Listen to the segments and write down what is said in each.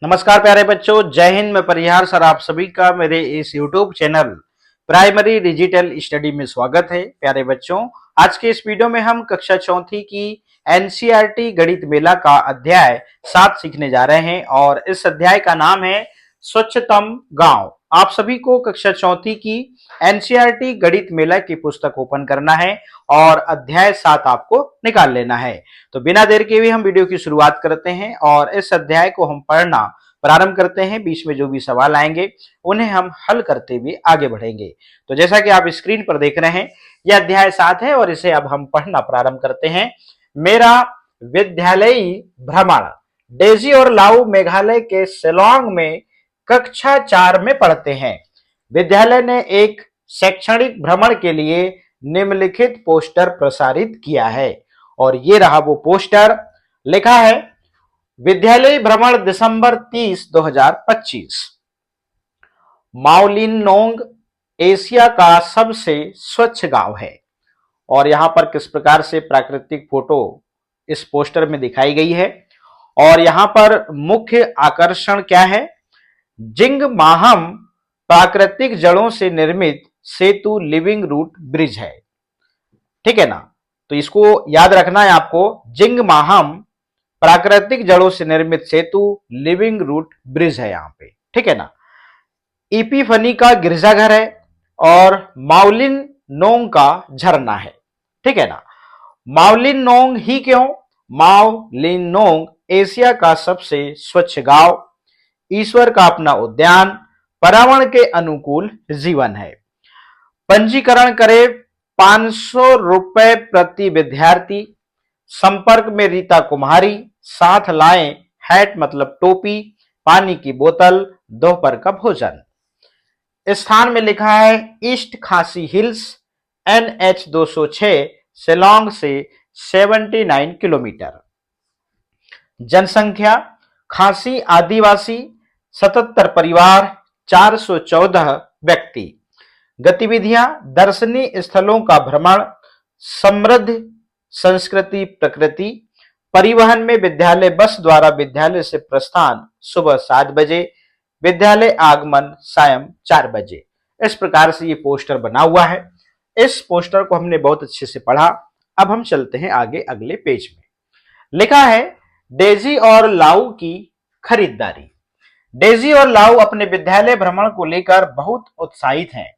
नमस्कार प्यारे बच्चों, जय हिंद। मैं परिहार सर आप सभी का मेरे इस YouTube channel primary digital study में स्वागत है। प्यारे बच्चों, आज के इस वीडियो में हम कक्षा चौथी की एनसीईआरटी गणित मेला का अध्याय 7 सीखने जा रहे हैं और इस अध्याय का नाम है स्वच्छतम गांव। आप सभी को कक्षा चौथी की एनसीईआरटी गणित मेला की पुस्तक ओपन करना है और अध्याय 7 आपको निकाल लेना है। तो बिना देर के भी हम वीडियो की शुरुआत करते हैं और इस अध्याय को हम पढ़ना प्रारंभ करते हैं। बीच में जो भी सवाल आएंगे उन्हें हम हल करते हुए आगे बढ़ेंगे। तो जैसा कि आप स्क्रीन पर देख रहे हैं, यह अध्याय 7 है और इसे अब हम पढ़ना प्रारंभ करते हैं। मेरा विद्यालयी भ्रमण। डेजी और लाऊ मेघालय के शिलांग में कक्षा 4 में पढ़ते हैं। विद्यालय ने एक शैक्षणिक भ्रमण के लिए निम्नलिखित पोस्टर प्रसारित किया है और ये रहा वो पोस्टर। लिखा है विद्यालय भ्रमण दिसंबर 30, 2025। माओलिनोंग एशिया का सबसे स्वच्छ गांव है और यहां पर किस प्रकार से प्राकृतिक फोटो इस पोस्टर में दिखाई गई है। और यहां पर मुख्य आकर्षण क्या है? जिंग माहम प्राकृतिक जड़ों से निर्मित सेतु लिविंग रूट ब्रिज है। ठीक है ना? तो इसको याद रखना है आपको। जिंग माहम प्राकृतिक जड़ों से निर्मित सेतु लिविंग रूट ब्रिज है यहां पे। ठीक है ना? इपीफनी का गिरजाघर है और माउलिन नोंग का झरना है। ठीक है ना? माउलिन नोंग ही क्यों? माउलिन नोंग एशिया का सबसे स्वच्छ गांव, ईश्वर का अपना उद्यान, पर्यावरण के अनुकूल जीवन है। पंजीकरण करें 500 रुपए प्रति विद्यार्थी। संपर्क में रीता कुमारी। साथ लाएं हैट मतलब टोपी, पानी की बोतल, दोपहर का भोजन। स्थान में लिखा है ईस्ट खासी हिल्स, NH 206, शिलांग से 79 किलोमीटर। जनसंख्या खासी आदिवासी 77 परिवार, 414 व्यक्ति। गतिविधियां दर्शनीय स्थलों का भ्रमण, समृद्ध संस्कृति प्रकृति। परिवहन में विद्यालय बस द्वारा विद्यालय से प्रस्थान सुबह 7 बजे, विद्यालय आगमन सायं 4 बजे। इस प्रकार से ये पोस्टर बना हुआ है। इस पोस्टर को हमने बहुत अच्छे से पढ़ा। अब हम चलते हैं आगे अगले पेज में। लिखा है डेजी और लाऊ की खरीदारी। डेजी और लाऊ अपने विद्यालय भ्रमण को लेकर बहुत उत्साहित हैं।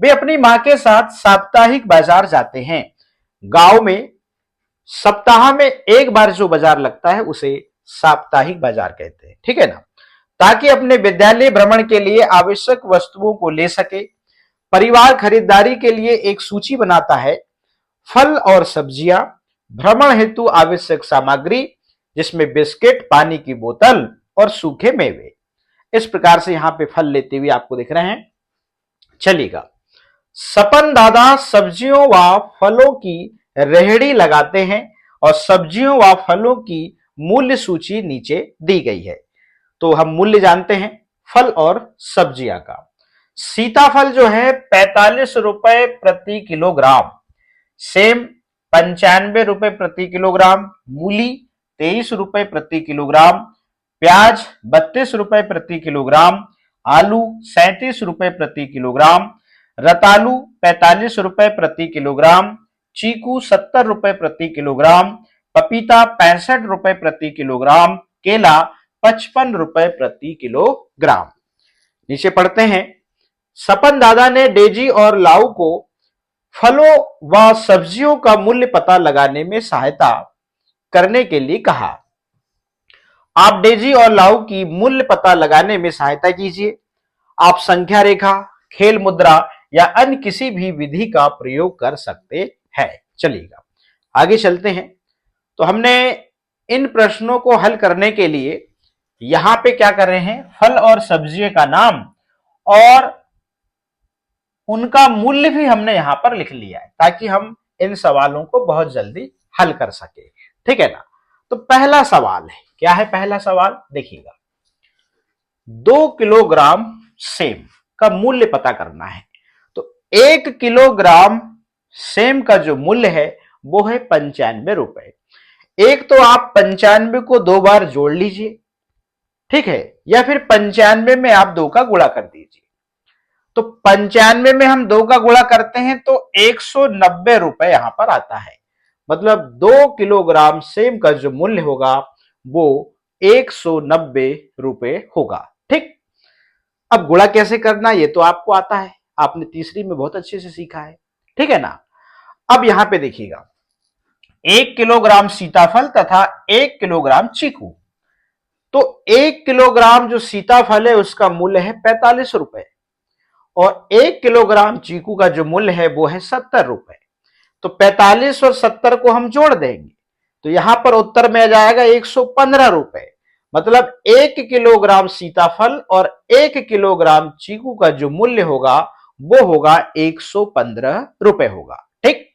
वे अपनी मां के साथ साप्ताहिक बाजार जाते हैं। गांव में सप्ताह में एक बार जो बाजार लगता है उसे साप्ताहिक बाजार कहते हैं। ठीक है ना? ताकि अपने विद्यालय भ्रमण के लिए आवश्यक वस्तुओं को ले सके। परिवार खरीदारी के लिए एक सूची बनाता है। फल और सब्जियां, भ्रमण हेतु आवश्यक सामग्री जिसमें बिस्किट, पानी की बोतल और सूखे मेवे। इस प्रकार से यहां पे फल लेते हुए आपको दिख रहे हैं। चलिएगा। सपन दादा सब्जियों व फलों की रेहड़ी लगाते हैं और सब्जियों व फलों की मूल्य सूची नीचे दी गई है। तो हम मूल्य जानते हैं फल और सब्जियां का। सीताफल जो है 45 रुपए प्रति किलोग्राम, सेम 95 रुपए प्रति किलोग्राम, मूली 23 रुपए प्रति किलोग्राम, प्याज 32 रुपए प्रति किलोग्राम, आलू 37 रुपए प्रति किलोग्राम, रतालू 45 रुपए प्रति किलोग्राम, चीकू 70 रुपए प्रति किलोग्राम, पपीता 65 रुपए प्रति किलोग्राम, केला 55 रुपए प्रति किलोग्राम। नीचे पढ़ते हैं। सपन दादा ने डेजी और लाऊ को फलों व सब्जियों का मूल्य पता लगाने में सहायता करने के लिए कहा। आप डेजी और लाऊ की मूल्य पता लगाने में सहायता कीजिए। आप संख्या रेखा, खेल मुद्रा या अन्य किसी भी विधि का प्रयोग कर सकते हैं। चलिएगा आगे चलते हैं। तो हमने इन प्रश्नों को हल करने के लिए यहां पे क्या कर रहे हैं? फल और सब्जियों का नाम और उनका मूल्य भी हमने यहां पर लिख लिया है ताकि हम इन सवालों को बहुत जल्दी हल कर सके। ठीक है ना? तो पहला सवाल है, क्या है पहला सवाल? देखिएगा। 2 किलोग्राम सेम का मूल्य पता करना है। तो 1 किलोग्राम सेम का जो मूल्य है वो है 95 रुपए। एक तो आप 95 को 2 बार जोड़ लीजिए ठीक है, या फिर 95 में आप 2 का गुणा कर दीजिए। तो 95 में हम 2 का गुणा करते हैं तो 190 रुपए यहां पर आता है। मतलब 2 किलोग्राम सेम का जो मूल्य होगा वो 190 रुपए होगा। ठीक, अब गुणा कैसे करना ये तो आपको आता है, आपने तीसरी में बहुत अच्छे से सीखा है। ठीक है ना। अब यहां पे देखिएगा, 1 किलोग्राम सीताफल तथा 1 किलोग्राम चीकू। तो 1 किलोग्राम जो सीताफल है उसका मूल्य है 45 रुपए और 1 किलोग्राम चीकू का जो मूल्य है वो है 70 रुपए। तो 45 और 70 को हम जोड़ देंगे तो यहां पर उत्तर में आ जाएगा 115 रुपए। मतलब 1 किलोग्राम सीताफल और 1 किलोग्राम चीकू का जो मूल्य होगा वो होगा 115 रुपए होगा। ठीक,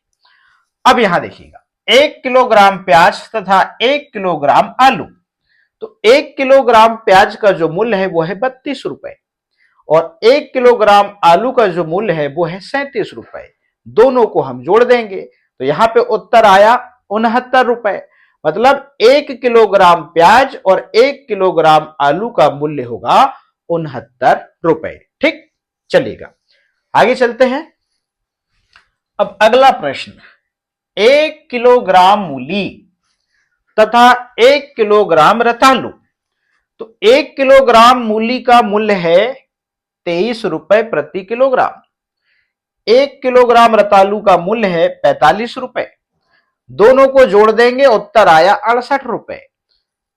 अब यहां देखिएगा, 1 किलोग्राम प्याज तथा 1 किलोग्राम आलू। तो 1 किलोग्राम प्याज का जो मूल्य है वो है 32 रुपए और 1 किलोग्राम आलू का जो मूल्य है वो है 37 रुपए। दोनों को हम जोड़ देंगे तो यहां पे उत्तर आया 69 रुपए। मतलब 1 किलोग्राम प्याज और 1 किलोग्राम आलू का मूल्य होगा 69 रुपए। ठीक, चलिएगा आगे चलते हैं। अब अगला प्रश्न, 1 किलोग्राम मूली तथा 1 किलोग्राम रतालू। तो 1 किलोग्राम मूली का मूल्य है 23 रुपए प्रति किलोग्राम। 1 किलोग्राम रतालू का मूल्य है 45 रुपए। दोनों को जोड़ देंगे उत्तर आया 68 रुपए।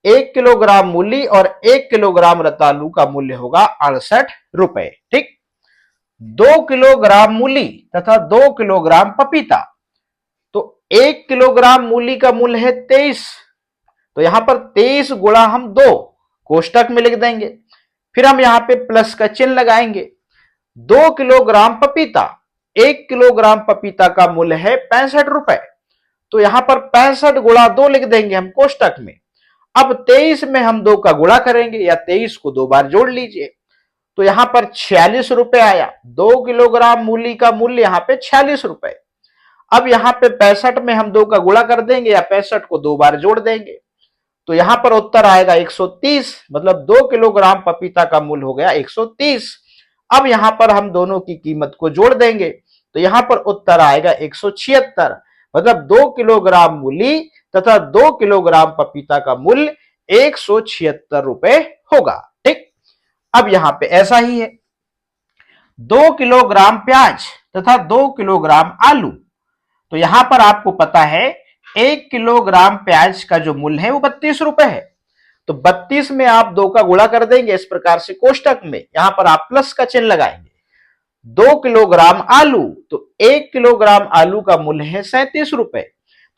1 किलोग्राम मूली और 1 किलोग्राम रतालू का मूल्य होगा 68 रुपए। ठीक, 2 किलोग्राम मूली तथा 2 किलोग्राम पपीता। तो 1 किलोग्राम मूली का मूल्य है 23। तो यहां पर 23 गुणा हम 2 कोष्टक में लिख देंगे, फिर हम यहां पे प्लस का चिन्ह लगाएंगे। 2 किलोग्राम पपीता, 1 किलोग्राम पपीता का मूल्य है 65 रुपए। तो यहां पर 65 गुणा 2 लिख देंगे हम कोष्टक में। अब 23 में हम 2 का गुणा करेंगे या 23 को 2 बार जोड़ लीजिए तो यहां पर 46 रुपए आया। 2 किलोग्राम मूली का मूल्य यहां पे 46 रुपए। अब यहां पे 65 में हम 2 का गुणा कर देंगे या 65 को 2 बार जोड़ देंगे तो यहां पर उत्तर आएगा 130। मतलब 2 किलोग्राम पपीता का मूल्य हो गया 130। अब यहां पर हम दोनों की कीमत को जोड़ देंगे तो यहां पर उत्तर आएगा 176। मतलब 2 किलोग्राम मूली तथा 2 किलोग्राम पपीता का मूल्य 176 रुपए होगा। ठीक, अब यहां पे ऐसा ही है, 2 किलोग्राम प्याज तथा 2 किलोग्राम आलू। तो यहां पर आपको पता है 1 किलोग्राम प्याज का जो मूल्य है वो 32 रुपए है। तो 32 में आप 2 का गुणा कर देंगे इस प्रकार से कोष्टक में, यहां पर आप प्लस का चिन्ह लगाएंगे। 2 किलोग्राम आलू, तो 1 किलोग्राम आलू का मूल्य है 37 रुपए।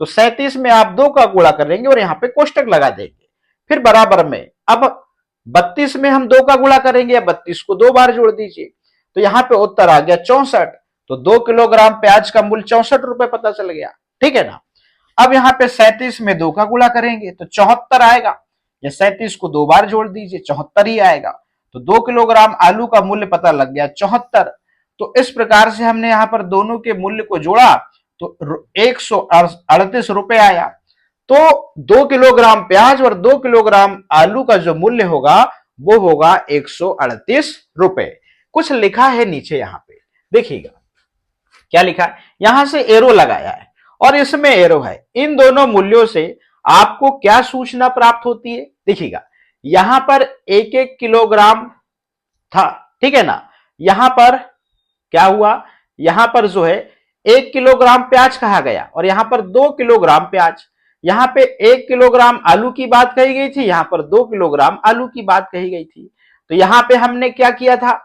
तो 37 में आप 2 का गुणा करेंगे और यहां पे कोष्टक लगा देंगे, फिर बराबर में। अब 32 में हम 2 का गुणा करेंगे या 32 को 2 बार जोड़ दीजिए तो यहां पे उत्तर आ गया 64। तो 2 किलोग्राम प्याज का मूल्य 64 रुपए पता चल गया। ठीक है ना। अब यहां पे 37 में 2 का गुणा करेंगे तो 74 आएगा, या 37 को 2 बार जोड़ दीजिए 74 ही आएगा। तो 2 किलोग्राम आलू का मूल्य पता लग गया 74। तो इस प्रकार से हमने यहां पर दोनों के मूल्य को जोड़ा तो 138 रुपए आया। तो 2 किलोग्राम प्याज और 2 किलोग्राम आलू का जो मूल्य होगा वो होगा 138 रुपए। कुछ लिखा है नीचे, यहां पे देखिएगा क्या लिखा है, यहां से एरो लगाया है और इसमें एरो है। इन दोनों मूल्यों से आपको क्या सूचना प्राप्त होती है, देखिएगा यहां पर 1-1 किलोग्राम था। ठीक है ना। यहां पर क्या हुआ, यहां पर जो है 1 किलोग्राम प्याज कहा गया और यहां पर 2 किलोग्राम प्याज। यहां पे 1 किलोग्राम आलू की बात कही गई थी, यहां पर 2 किलोग्राम आलू की बात कही गई थी। तो यहां पे हमने क्या किया था,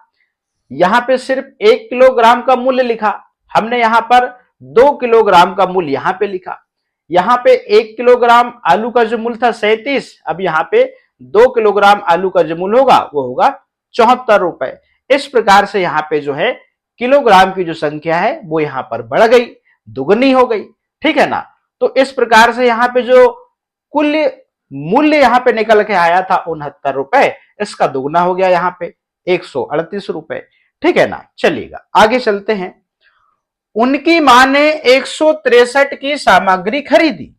यहां पे सिर्फ 1 किलोग्राम का मूल्य लिखा, हमने यहां पर 2 किलोग्राम का मूल्य यहां पे लिखा। यहां पे 1 किलोग्राम आलू का जो मूल्य था 37, अब यहां पे 2 किलोग्राम आलू का जो मूल्य होगा वो होगा 74 रुपए। इस प्रकार से यहां पे जो है किलोग्राम की जो संख्या है वो यहां पर बढ़ गई, दुगनी हो गई। ठीक है ना। तो इस प्रकार से यहां पे जो कुल मूल्य यहां पे निकल के आया था 69 रुपए, इसका दुगना हो गया यहां पे 138 रुपए। ठीक है ना। चलिएगा आगे चलते हैं। उनकी मां ने 163 की सामग्री खरीदी।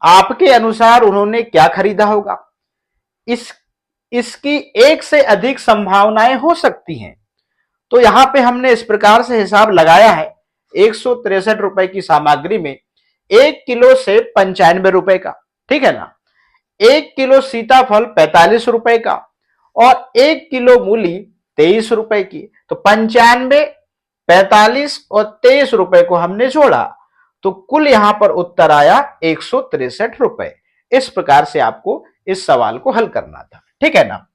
आपके अनुसार उन्होंने क्या खरीदा होगा, इस इसकी एक से अधिक संभावनाएं हो सकती हैं। तो यहां पे हमने इस प्रकार से हिसाब लगाया है, 163 रुपए की सामग्री में 1 किलो सेब 95 रुपए का, ठीक है ना, 1 किलो सीताफल 45 रुपए का और 1 किलो मूली 23 रुपए की। तो 95, 45 और 23 रुपए को हमने जोड़ा तो कुल यहां पर उत्तर आया 163 रुपए। इस प्रकार से आपको इस सवाल को हल करना था, ठीक है ना।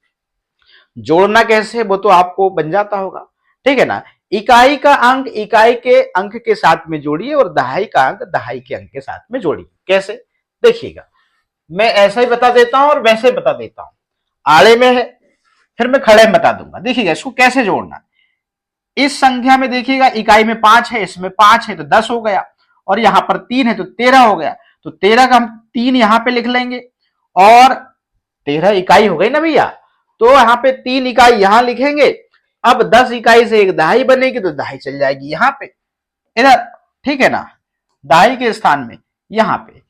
जोड़ना कैसे वो तो आपको बन जाता होगा, ठीक है ना। इकाई का अंक इकाई के अंक के साथ में जोड़िए और दहाई का अंक दहाई के अंक के साथ में जोड़िए। कैसे, देखिएगा, मैं ऐसा ही बता देता हूं और वैसे बता देता हूं। आड़े में है, फिर मैं खड़े में बता दूंगा। देखिएगा इसको कैसे जोड़ना। इस संख्या में देखिएगा इकाई में 5 है, इसमें 5 है तो 10 हो गया, और यहां पर 3 है तो 13 हो गया। तो 13 का हम 3 यहां पे लिख लेंगे और 13 इकाई हो गई ना भैया, तो यहां पे 3 इकाई यहां लिखेंगे। अब 10 इकाई से एक दहाई बनेगी तो दहाई चल जाएगी यहां पे, इधर, ठीक है ना, दहाई के स्थान में यहां पे।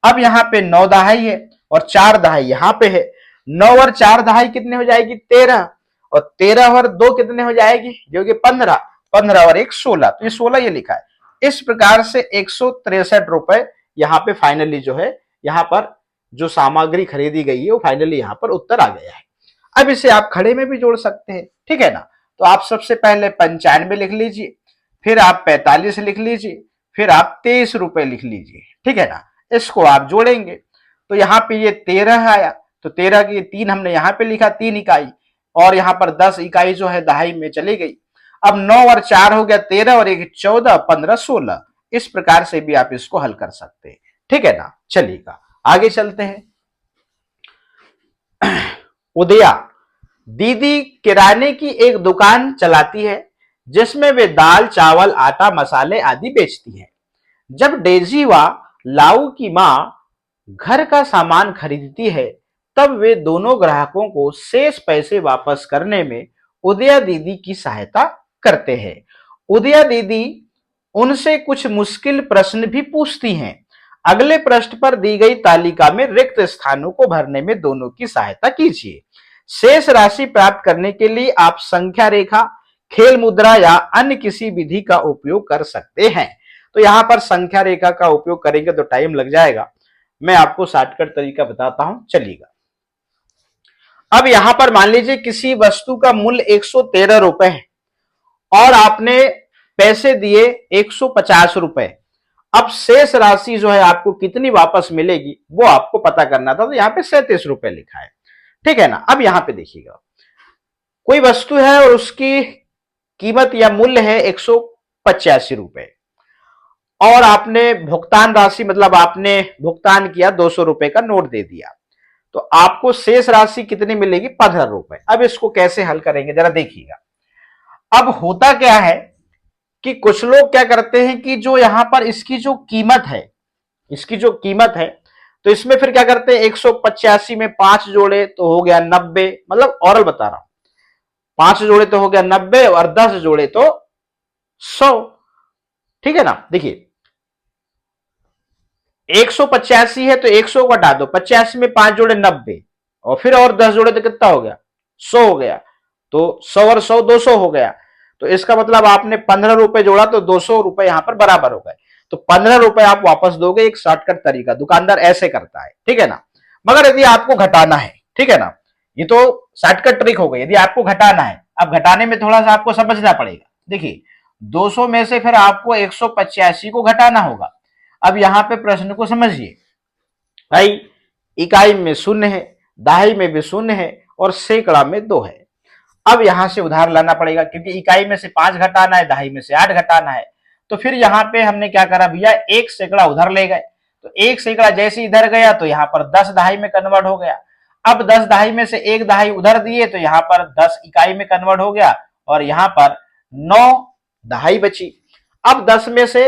अब यहां पे 9 दहाई है और 4 दहाई यहां पे है। 9 और 4 दहाई कितने हो जाएगी, 13, और 13 और 2 कितने हो जाएगी, जो कि 15, 15 और 1 16, तो ये 16 ये लिखा है। इस प्रकार से 163 रुपए यहाँ पे फाइनली जो है, यहाँ पर जो सामग्री खरीदी गई है वो फाइनली यहाँ पर उत्तर आ गया है। अब इसे आप खड़े में भी जोड़ सकते हैं, ठीक है ना। तो आप सबसे पहले 95 लिख लीजिए, फिर आप 45 लिख लीजिए, फिर आप 23 रुपए लिख लीजिए, ठीक है ना। इसको आप जोड़ेंगे तो यहाँ पे ये 13 आया, तो 13 की 3 हमने यहाँ पे लिखा, 3 इकाई, और यहाँ पर 10 इकाई जो है दहाई में चली गई। अब 9 और 4 हो गया 13 और 1 14, 15 16। इस प्रकार से भी आप इसको हल कर सकते हैं, ठीक है ना। चलिएगा आगे चलते हैं। उदया दीदी किराने की एक दुकान चलाती है जिसमें वे दाल चावल आटा मसाले आदि बेचती है। जब डेजी व लाऊ की मां घर का सामान खरीदती है तब वे दोनों ग्राहकों को शेष पैसे वापस करने में उदया दीदी की सहायता करते हैं। उदया दीदी उनसे कुछ मुश्किल प्रश्न भी पूछती हैं। अगले पृष्ठ पर दी गई तालिका में रिक्त स्थानों को भरने में दोनों की सहायता कीजिए। शेष राशि प्राप्त करने के लिए आप संख्या रेखा, खेल मुद्रा या अन्य किसी विधि का उपयोग कर सकते हैं। तो यहां पर संख्या रेखा का उपयोग करेंगे तो टाइम लग जाएगा, मैं आपको शॉर्टकट तरीका बताता हूं, चलिएगा। अब यहां पर मान लीजिए किसी वस्तु का मूल्य 113 रुपए है और आपने पैसे दिए 150 रुपए। अब शेष राशि जो है आपको कितनी वापस मिलेगी वो आपको पता करना था, तो यहां पे 37 रुपए लिखा है, ठीक है ना। अब यहां पे देखिएगा, कोई वस्तु है और उसकी कीमत या मूल्य है 185 रुपए और आपने भुगतान राशि मतलब आपने भुगतान किया 200 रुपए का नोट दे दिया, तो आपको शेष राशि कितनी मिलेगी, 15 रुपए। अब इसको कैसे हल करेंगे जरा देखिएगा। अब होता क्या है कि कुछ लोग क्या करते हैं कि जो यहां पर इसकी जो कीमत है, इसकी जो कीमत है, तो इसमें फिर क्या करते हैं, 185 में 5 जोड़े तो हो गया 90, मतलब औरल बता रहा हूं, 5 जोड़े तो हो गया 90 और 10 जोड़े तो 100, ठीक है ना। देखिए 185 है तो 100 को हटा दो, 85 में 5 जोड़े 90 और फिर और 10 जोड़े तो कितना हो गया, 100 हो गया। तो 100 और 100 200 हो गया। तो इसका मतलब आपने 15 रुपए जोड़ा तो 200 रुपए यहां पर बराबर हो गए, तो 15 रुपए आप वापस दोगे। एक शॉर्टकट तरीका दुकानदार ऐसे करता है, ठीक है ना। मगर यदि आपको घटाना है, ठीक है ना, ये तो शॉर्टकट ट्रिक हो गई। यदि आपको घटाना है, अब घटाने में थोड़ा सा आपको समझना पड़ेगा। देखिए 200 में से फिर आपको 185 को घटाना होगा। अब यहां पे प्रश्न को समझिए भाई, इकाई में 0 है, दहाई में भी 0 है और सैकड़ा में 2 है। अब यहां से उधार लाना पड़ेगा क्योंकि इकाई में से 5 घटाना है, दहाई में से 8 घटाना है। तो फिर यहां पे हमने क्या करा भैया, 1 सैकड़ा उधर ले गए। तो 1 सैकड़ा जैसे इधर गया तो यहां पर 10 दहाई में कन्वर्ट हो गया। अब 10 दहाई में से 1 दहाई उधर दिए तो यहां पर 10 इकाई में कन्वर्ट हो गया और यहां पर 9 दहाई बची। अब 10 में से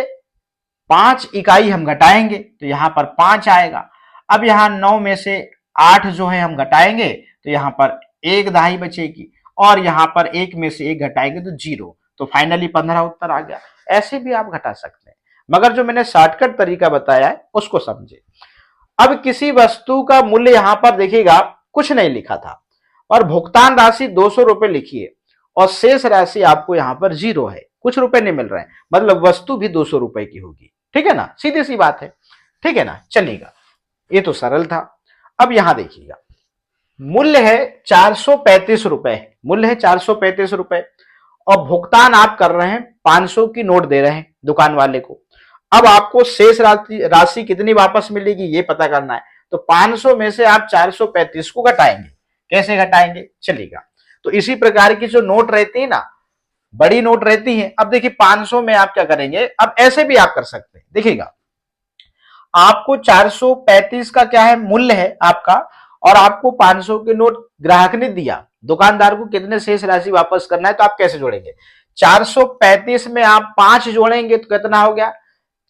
5 इकाई हम घटाएंगे तो यहां पर 5 आएगा। अब यहां 9 में से 8 जो है हम घटाएंगे तो यहां पर 1 दहाई बचेगी और यहां पर 1 में से 1 घटाएंगे तो 0, तो फाइनली 15 उत्तर आ गया। ऐसे भी आप घटा सकते हैं, मगर जो मैंने शॉर्टकट तरीका बताया है उसको समझे। अब किसी वस्तु का मूल्य यहां पर देखिएगा कुछ नहीं लिखा था और भुगतान राशि 200 रुपए लिखी है और शेष राशि आपको यहां पर 0 है, कुछ रुपए नहीं मिल रहे हैं, मतलब वस्तु भी 200 रुपए की होगी। ठीक है ना, सीधी सी बात है। ठीक है ना, चलिएगा, ये तो सरल था। अब यहां देखिएगा, मूल्य है 435 रुपए, मूल्य है 435 रुपए और भुगतान आप कर रहे हैं 500 की नोट दे रहे हैं दुकान वाले को। अब आपको शेष राशि कितनी वापस मिलेगी ये पता करना है। तो 500 में से आप 435 को घटाएंगे। कैसे घटाएंगे, चलिएगा। तो इसी प्रकार की जो नोट रहती है ना, बड़ी नोट रहती है। अब देखिए 500 में आप क्या करेंगे, अब ऐसे भी आप कर सकते हैं। देखिएगा, आपको 435 का क्या है, मूल्य है आपका, और आपको 500 के नोट ग्राहक ने दिया, दुकानदार को कितने शेष राशि वापस करना है। तो आप कैसे जोड़ेंगे, 435 में आप 5 जोड़ेंगे तो कितना हो गया,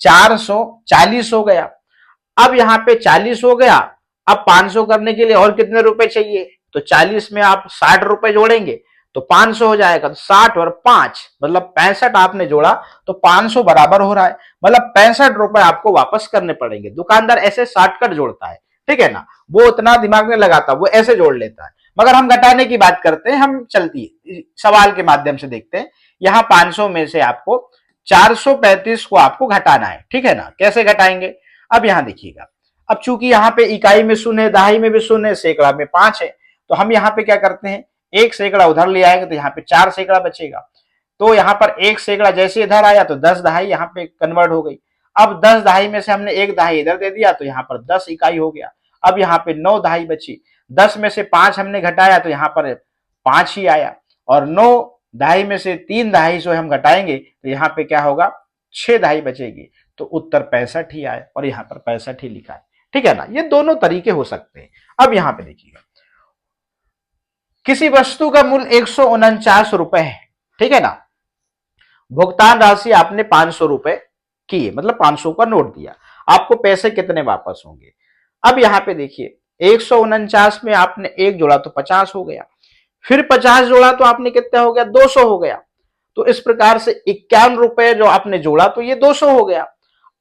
440 हो गया। अब यहां पे 40 हो गया, अब 500 करने के लिए और कितने रुपए चाहिए, तो 40 में आप 60 रुपए जोड़ेंगे तो 500 हो जाएगा। तो 60 और 5 मतलब 65 आपने जोड़ा तो 500 बराबर हो रहा है, मतलब 65 रुपए आपको वापस करने पड़ेंगे। दुकानदार ऐसे शॉर्टकट जोड़ता है, ठीक है ना, वो उतना दिमाग में लगाता, वो ऐसे जोड़ लेता है। मगर हम घटाने की बात करते हैं, हम चलती सवाल के माध्यम से देखते हैं। यहां 500 में से आपको 435 को आपको घटाना है, ठीक है ना। कैसे घटाएंगे, अब यहां देखिएगा, अब चूंकि यहां पे इकाई में शून्य है, दहाई में भी शून्य है, सैकड़ा में 5 है, तो हम यहां पे क्या करते हैं, 1 सैकड़ा उधर ले आएंगे तो यहाँ पे 4 सैकड़ा बचेगा। तो यहाँ पर 1 सैकड़ा जैसे इधर आया तो 10 दहाई यहाँ पे कन्वर्ट हो गई। अब 10 दहाई में से हमने 1 दहाई इधर दे दिया तो यहाँ पर 10 इकाई हो गया। अब यहाँ पे 9 दहाई बची, 10 में से 5 हमने घटाया तो यहाँ पर 5 ही आया, और 9 दहाई में से 3 दहाई जो हम घटाएंगे तो यहाँ पे क्या होगा, 6 दहाई बचेगी। तो उत्तर 65 ही आए और यहाँ पर 65 ही लिखा है, ठीक है ना। ये दोनों तरीके हो सकते हैं। अब यहाँ पे देखिएगा, किसी वस्तु का मूल्य 149 रुपए है, ठीक है ना, भुगतान राशि आपने 500 रुपए की, मतलब 500 का नोट दिया, आपको पैसे कितने वापस होंगे। अब यहां पे देखिए 149 में आपने 1 जोड़ा तो 50 हो गया, फिर 50 जोड़ा तो आपने कितना हो गया, 200 हो गया। तो इस प्रकार से 51 रुपए जो आपने जोड़ा तो ये 200 हो गया।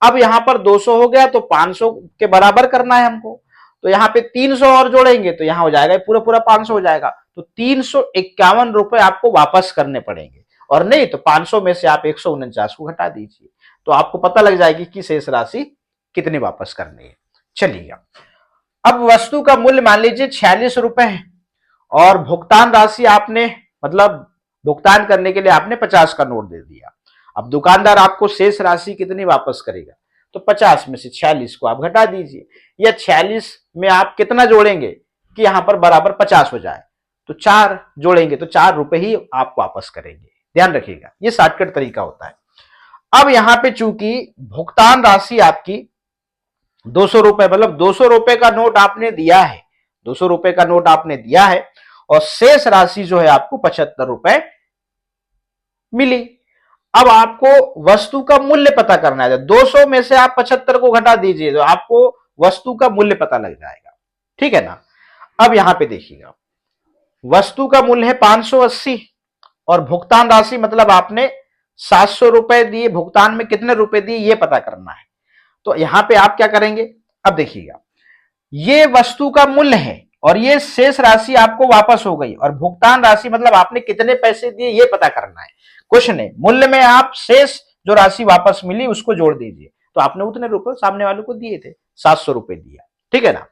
अब यहां पर 200 हो गया तो 500 के बराबर करना है हमको, तो यहाँ पे 300 और जोड़ेंगे तो यहाँ हो जाएगा पूरा पूरा 500 हो जाएगा। तो 351 रुपए आपको वापस करने पड़ेंगे, और नहीं तो 500 में से आप 149 को घटा दीजिए, तो आपको पता लग जाएगी कि शेष राशि कितनी वापस करनी है। चलिए, अब वस्तु का मूल्य मान लीजिए 46 रुपए है और भुगतान राशि आपने, मतलब भुगतान करने के लिए आपने 50 का नोट दे दिया। अब दुकानदार आपको शेष राशि कितनी वापस करेगा, तो 50 में से 46 को आप घटा दीजिए, या 46 में आप कितना जोड़ेंगे कि यहां पर बराबर 50 हो जाए, तो 4 जोड़ेंगे तो 4 रुपए ही आप वापस करेंगे। ध्यान रखिएगा, ये शॉर्टकट तरीका होता है। अब यहां पे चूंकि भुगतान राशि आपकी 200 रुपए, मतलब 200 रुपए का नोट आपने दिया है, 200 रुपए का नोट आपने दिया है, और शेष राशि जो है आपको 75 रुपए मिली। अब आपको वस्तु का मूल्य पता करना है, 200 में से आप 75 को घटा दीजिए तो आपको वस्तु का मूल्य पता लग जाएगा, ठीक है ना। अब यहां पे देखिएगा, वस्तु का मूल्य है 580 और भुगतान राशि मतलब आपने 700 रुपए दिए, भुगतान में कितने रुपए दिए ये पता करना है। तो यहां पे आप क्या करेंगे, अब देखिएगा, ये वस्तु का मूल्य है और ये शेष राशि आपको वापस हो गई, और भुगतान राशि मतलब आपने कितने पैसे दिए ये पता करना है। कुछ नहीं, मूल्य में आप शेष जो राशि वापस मिली उसको जोड़ दीजिए, तो आपने उतने रुपए सामने वाले को दिए थे, 700 रुपए दिया, ठीक है ना।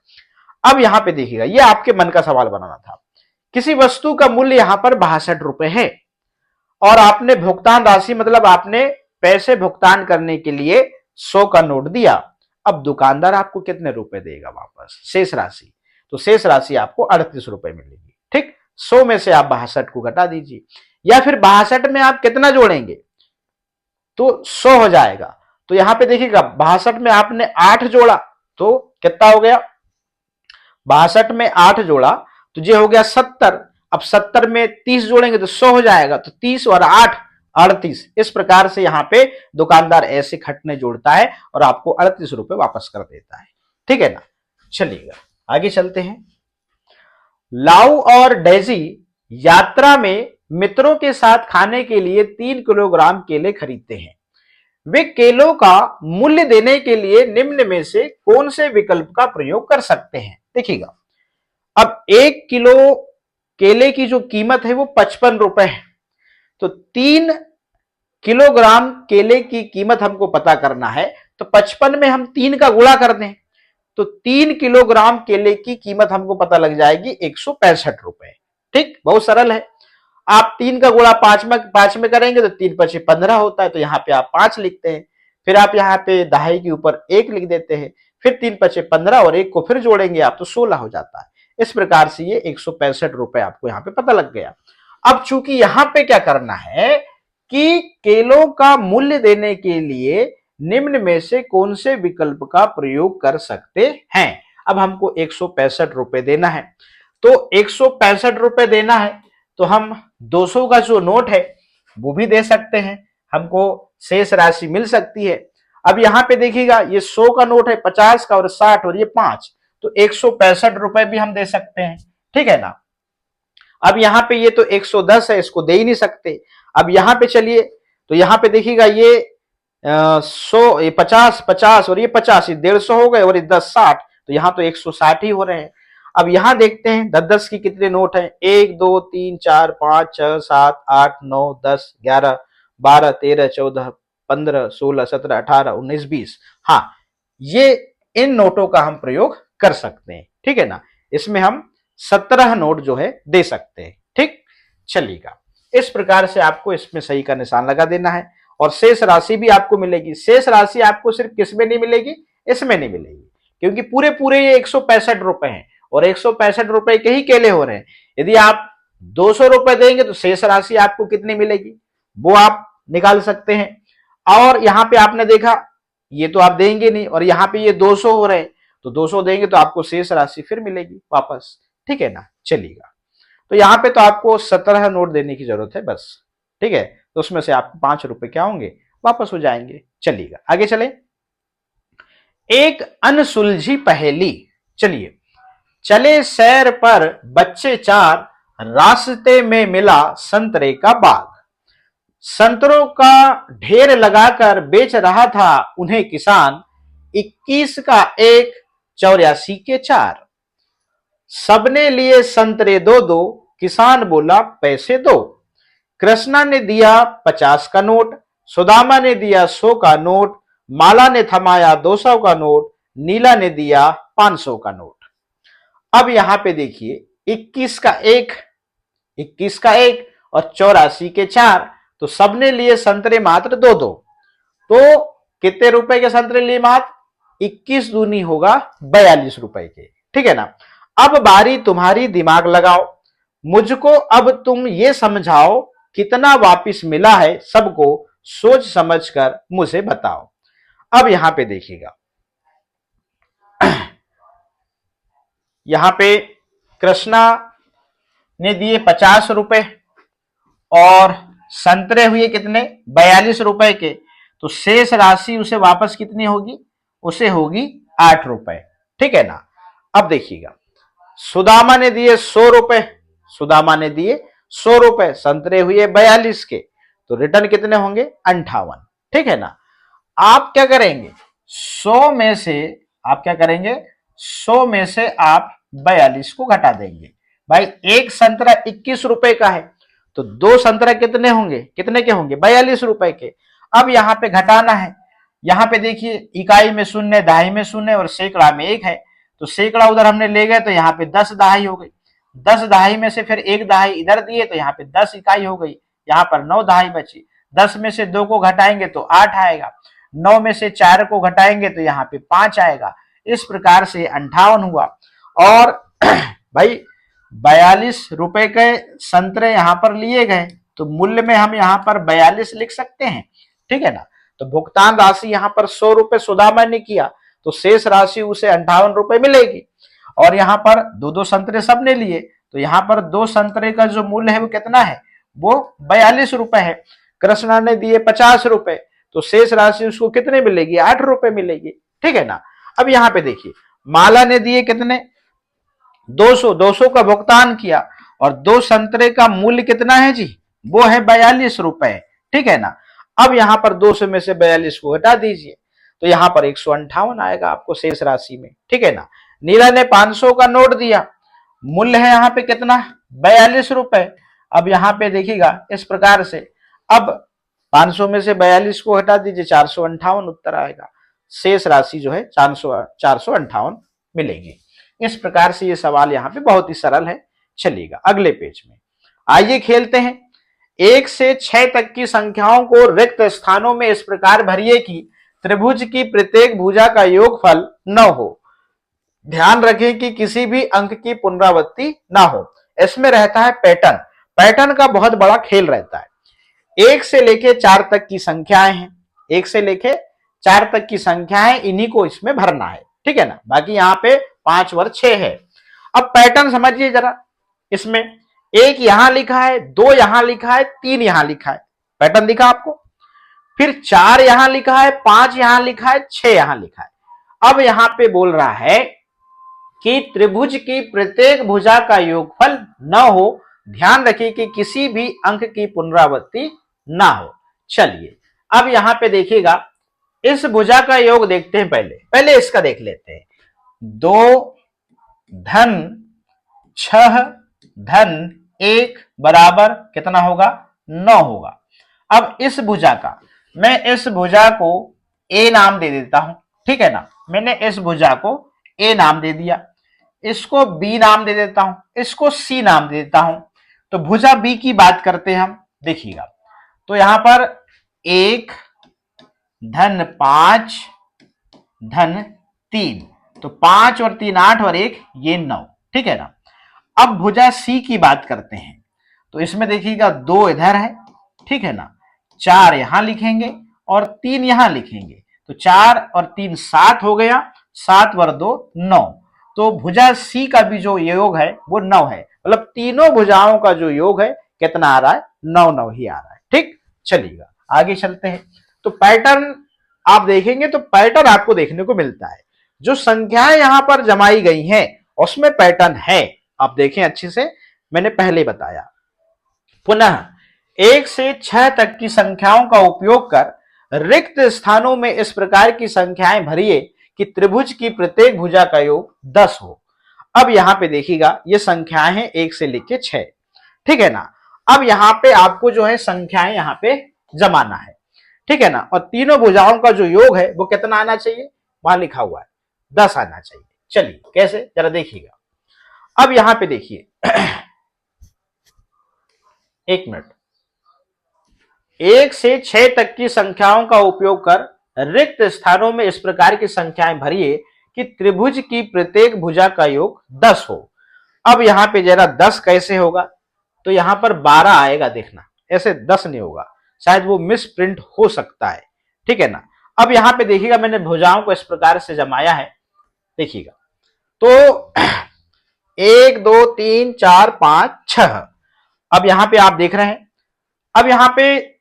अब यहां पे देखिएगा, ये आपके मन का सवाल बनाना था। किसी वस्तु का मूल्य यहां पर 62 रुपए है और आपने भुगतान राशि मतलब आपने पैसे भुगतान करने के लिए 100 का नोट दिया। अब दुकानदार आपको कितने रुपए देगा वापस, शेष राशि, तो शेष राशि आपको 38 रुपए मिलेगी, ठीक। 100 में से आप 62 को घटा दीजिए, या फिर 62 में आप कितना जोड़ेंगे तो 100 हो जाएगा। तो यहां पे देखिएगा 62 में आपने 8 जोड़ा तो कितना हो गया, 62 में 8 जोड़ा तो ये हो गया 70। अब 70 में 30 जोड़ेंगे तो 100 हो जाएगा, तो 30 और 8 38। इस प्रकार से यहां पे दुकानदार ऐसे खटने जोड़ता है और आपको 38 रुपए वापस कर देता है, ठीक है ना। चलिएगा आगे चलते हैं। लाउ और डेजी यात्रा में मित्रों के साथ खाने के लिए 3 किलोग्राम केले खरीदते हैं। वे केलों का मूल्य देने के लिए निम्न में से कौन से विकल्प का प्रयोग कर सकते हैं। देखिएगा, अब 1 किलो केले की जो कीमत है वो 55 रुपए है। तो 3 किलोग्राम केले की कीमत हमको पता करना है, तो 55 में हम 3 का गुणा कर दें तो 3 किलोग्राम केले की कीमत हमको पता लग जाएगी 165 रुपए। ठीक, बहुत सरल है। आप 3 का गुणा 5 में करेंगे तो 3×5 = 15 होता है, तो यहाँ पे आप 5 लिखते हैं। फिर आप यहाँ पे दहाई के ऊपर 1 लिख देते हैं, फिर 3×5 = 15 और 1 को फिर जोड़ेंगे आप तो 16 हो जाता है। इस प्रकार से ये 165 रुपए आपको यहाँ पे पता लग गया। अब चूंकि यहाँ पे क्या करना है कि केलों का मूल्य देने के लिए निम्न में से कौन से विकल्प का प्रयोग कर सकते हैं। अब हमको 165 रुपए देना है, तो 165 रुपए देना है तो हम 200 का जो नोट है वो भी दे सकते हैं, हमको शेष राशि मिल सकती है। अब यहां पे देखिएगा ये 100 का नोट है, 50 का और 60 और ये 5, तो 165 रुपए भी हम दे सकते हैं। ठीक है ना। अब यहाँ पे ये तो 110 है, इसको दे ही नहीं सकते। अब यहाँ पे चलिए, तो यहाँ पे देखिएगा ये 100, ये 50 और ये 50, ये 150 हो गए और ये 10 60, तो यहाँ तो 160 ही हो रहे हैं। अब यहाँ देखते हैं 10 की कितने नोट हैं, 1 2 3 4 5 6 7 8 9 10 11 12 13 14 15 16 17 18 19 20। हाँ, ये इन नोटों का हम प्रयोग कर सकते हैं। ठीक है ना। इसमें हम 17 नोट जो है दे सकते हैं। ठीक, चलिएगा। इस प्रकार से आपको इसमें सही का निशान लगा देना है और शेष राशि भी आपको मिलेगी। शेष राशि आपको सिर्फ किसमें नहीं मिलेगी, इसमें नहीं मिलेगी, क्योंकि पूरे पूरे ये 165 रुपए हैं और 165 रुपए के ही केले हो रहे हैं। यदि आप 200 रुपए देंगे तो शेष राशि आपको कितनी मिलेगी वो आप निकाल सकते हैं। और यहाँ पे आपने देखा ये तो आप देंगे नहीं और यहाँ पे ये 200 हो रहे हैं, तो 200 देंगे तो आपको शेष राशि फिर मिलेगी वापस। ठीक है ना। चलिएगा, तो यहाँ पे तो आपको 17 नोट देने की जरूरत है बस। ठीक है, तो उसमें से आपको 5 रुपए क्या होंगे, वापस हो जाएंगे। चलिएगा आगे चले। एक अनसुलझी पहेली। चलिए, चले सैर पर बच्चे 4, रास्ते में मिला संतरे का बाग। संतरों का ढेर लगाकर बेच रहा था उन्हें किसान, 21 का 1, 84 के 4। सबने लिए संतरे 2-2, किसान बोला पैसे दो। कृष्णा ने दिया 50 का नोट, सुदामा ने दिया 100 का नोट, माला ने थमाया 200 का नोट, नीला ने दिया 500 का नोट। अब यहां पे देखिए 21 का 1, 21 का 1 और 84 के 4, तो सबने लिए संतरे मात्र 2-2। तो कितने रुपए के संतरे लिए मात्र, 21 दूनी होगा 42 रुपए के। ठीक है ना। अब बारी तुम्हारी, दिमाग लगाओ, मुझको अब तुम ये समझाओ कितना वापिस मिला है, सबको सोच समझकर मुझे बताओ। अब यहां पे देखिएगा, यहां पे कृष्णा ने दिए 50 रुपए और संतरे हुए कितने, 42 रुपए के, तो शेष राशि उसे वापस कितनी होगी, उसे होगी 8 रुपए। ठीक है ना। अब देखिएगा, सुदामा ने दिए 100 रुपए, सुदामा ने दिए 100 रुपए, संतरे हुए 42 के, तो रिटर्न कितने होंगे, 58। ठीक है ना। आप क्या करेंगे, 100 में से आप क्या करेंगे, 100 में से आप 42 को घटा देंगे। भाई एक संतरा 21 रुपए का है, तो 2 संतरा कितने होंगे, कितने के होंगे, 42 रुपए के। अब यहाँ पे घटाना है, यहाँ पे देखिए इकाई में 0, दहाई में 0 और सैकड़ा में 1 है, तो सैकड़ा उधर हमने ले गए तो यहाँ पे 10 दहाई हो गई। 10 दहाई में से फिर 1 दहाई इधर दिए तो यहाँ पे 10 इकाई हो गई, यहाँ पर 9 दहाई बची। 10 में से 2 को घटाएंगे तो 8 आएगा, 9 में से 4 को घटाएंगे तो यहाँ पे 5 आएगा। इस प्रकार से 58 हुआ। और भाई 42 रुपए के संतरे यहाँ पर लिए गए, तो मूल्य में हम यहाँ पर 42 लिख सकते हैं। ठीक है ना। तो भुगतान राशि यहाँ पर 100 रुपए सुदामा ने किया, तो शेष राशि उसे 58 रुपए मिलेगी। और यहाँ पर 2-2 संतरे सबने लिए, तो यहाँ पर 2 संतरे का जो मूल्य है वो कितना है, वो 42 रुपए है। कृष्णा ने दिए 50 रुपए, तो शेष राशि उसको कितने मिलेगी, 8 रुपए मिलेगी। ठीक है ना। अब यहाँ पे देखिए, माला ने दिए कितने, 200, 200 का भुगतान किया और 2 संतरे का मूल्य कितना है जी, वो है 42 रुपए। ठीक है ना। अब यहाँ पर 200 में से 42 को हटा दीजिए, तो यहाँ पर 158 आएगा आपको शेष राशि में। ठीक है ना। नीला ने 500 का नोट दिया मूल्य है यहाँ पे कितना, 42 रुपए। अब यहाँ पे देखिएगा इस प्रकार से, अब 500 में से 42 को हटा दीजिए, 458 उत्तर आएगा। शेष राशि जो है 458 मिलेगी। इस प्रकार से ये सवाल यहाँ पे बहुत ही सरल है। चलिएगा अगले पेज में, आइए खेलते हैं। 1 से 6 तक की संख्याओं को रिक्त स्थानों में इस प्रकार भरिए कि त्रिभुज की प्रत्येक भुजा का योगफल 9 हो। ध्यान रखें कि किसी भी अंक की पुनरावृत्ति ना हो। इसमें रहता है पैटर्न, पैटर्न का बहुत बड़ा खेल रहता है। 1 से लेके 4 तक की संख्याएं हैं, 1 से लेके 4 तक की संख्याएं, इन्हीं को इसमें भरना है, ठीक है ना। बाकी यहाँ पे 5 व 6 है। अब पैटर्न समझिए जरा, इसमें 1 यहां लिखा है, 2 यहां लिखा है, 3 यहां लिखा है, पैटर्न दिखा आपको। फिर 4 यहां लिखा है, 5 यहां लिखा है, 6 यहां लिखा है। अब यहां पे बोल रहा है कि त्रिभुज की प्रत्येक भुजा का योगफल 9 हो। ध्यान रखिए कि किसी भी अंक की पुनरावृत्ति ना हो। चलिए अब यहां पे देखिएगा, इस भुजा का योग देखते हैं। पहले इसका देख लेते हैं। 2 धन 6 धन 1 बराबर कितना होगा, 9 होगा। अब इस भुजा का, मैं इस भुजा को ए नाम दे देता हूं, ठीक है ना। मैंने इस भुजा को ए नाम दे दिया, इसको बी नाम दे देता हूं, इसको सी नाम दे देता हूं। तो भुजा बी की बात करते हैं हम, देखिएगा। तो यहां पर 1 धन 5 धन 3, तो 5 और 3 8 और 1 ये 9, ठीक है ना। अब भुजा सी की बात करते हैं। तो इसमें देखिएगा 2 इधर है, ठीक है ना, 4 यहां लिखेंगे और 3 यहां लिखेंगे। तो 4 और 3 7 हो गया, 7 वर 2 9। तो भुजा सी का भी जो योग है वो 9 है, मतलब तीनों भुजाओं का जो योग है कितना आ रहा है, 9 9 ही आ रहा है। ठीक, चलिएगा आगे चलते हैं। तो पैटर्न आप देखेंगे तो पैटर्न आपको देखने को मिलता है। जो संख्याएं यहां पर जमाई गई हैं उसमें पैटर्न है, आप देखें अच्छे से, मैंने पहले बताया। पुनः 1 से 6 तक की संख्याओं का उपयोग कर रिक्त स्थानों में इस प्रकार की संख्याएं भरिए कि त्रिभुज की प्रत्येक भुजा का योग 10 हो। अब यहां पे देखिएगा ये संख्याएं हैं 1 से लेके 6, ठीक है ना। अब यहां पे आपको जो है संख्याएं यहां पे जमाना है, ठीक है ना। और तीनों भुजाओं का जो योग है वो कितना आना चाहिए, वहां लिखा हुआ है 10 आना चाहिए। चलिए कैसे, जरा देखिएगा। अब यहां पे देखिए 1 मिनट, 1 से 6 तक की संख्याओं का उपयोग कर रिक्त स्थानों में इस प्रकार की संख्याएं भरिए कि त्रिभुज की प्रत्येक भुजा का योग 10 हो। अब यहां पे जरा 10 कैसे होगा, तो यहां पर 12 आएगा, देखना ऐसे 10 नहीं होगा, शायद वो मिस प्रिंट हो सकता है, ठीक है ना। अब यहां पे देखिएगा मैंने भुजाओं को इस प्रकार से जमाया है, देखिएगा। तो 1 2 3 4 5 6, अब यहां पे आप देख रहे हैं। अब यहां पे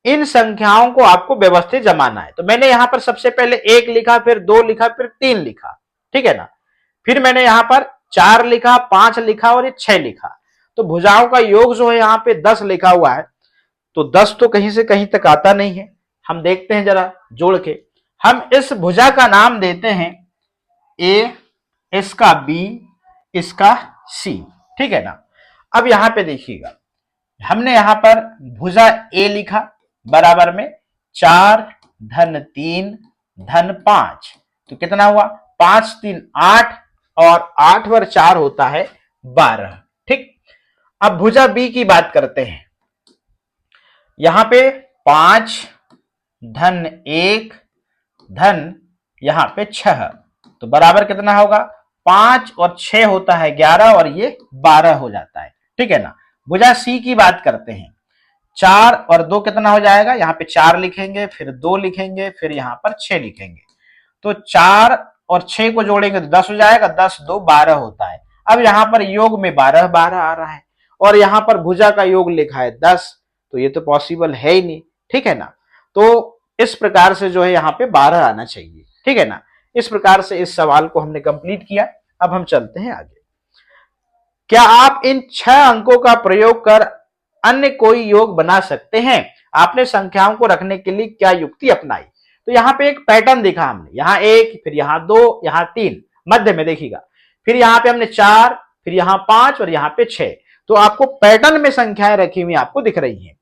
इन संख्याओं को आपको व्यवस्थित जमाना है। तो मैंने यहां पर सबसे पहले 1 लिखा, फिर 2 लिखा, फिर 3 लिखा, ठीक है ना। फिर मैंने यहां पर 4 लिखा, 5 लिखा और ये 6 लिखा। तो भुजाओं का योग जो है यहां पे 10 लिखा हुआ है। तो 10 तो कहीं से कहीं तक आता नहीं है, हम देखते हैं जरा जोड़ के। हम इस भुजा का नाम देते हैं ए, इसका बी, इसका सी, ठीक है ना। अब यहां पे देखिएगा, हमने यहां पर भुजा ए लिखा बराबर में 4 धन 3 धन 5, तो कितना हुआ, 5 3 8 और 8 वर 4 होता है 12, ठीक। अब भुजा बी की बात करते हैं। यहां पे 5 धन 1 धन यहां पे 6, तो बराबर कितना होगा, 5 और 6 होता है 11 और ये 12 हो जाता है, ठीक है ना। भुजा सी की बात करते हैं। 4 और 2 कितना हो जाएगा, यहाँ पे 4 लिखेंगे, फिर 2 लिखेंगे, फिर यहाँ पर 6 लिखेंगे। तो 4 और 6 को जोड़ेंगे तो 10 हो जाएगा, 10 2 12 होता है। अब यहाँ पर योग में 12 12 आ रहा है और यहाँ पर भुजा का योग लिखा है 10, तो ये तो पॉसिबल है ही नहीं, ठीक है ना। तो इस प्रकार से जो है यहाँ पे 12 आना चाहिए, ठीक है ना। इस प्रकार से इस सवाल को हमने कंप्लीट किया। अब हम चलते हैं आगे। क्या आप इन 6 अंकों का प्रयोग कर अन्य कोई योग बना सकते हैं? आपने संख्याओं को रखने के लिए क्या युक्ति अपनाई? तो यहाँ पे एक पैटर्न देखा हमने, यहाँ 1, फिर यहाँ 2, यहाँ 3, मध्य में देखिएगा। फिर यहाँ पे हमने 4, फिर यहाँ 5 और यहाँ पे 6। तो आपको पैटर्न में संख्याएं रखी हुई आपको दिख रही हैं।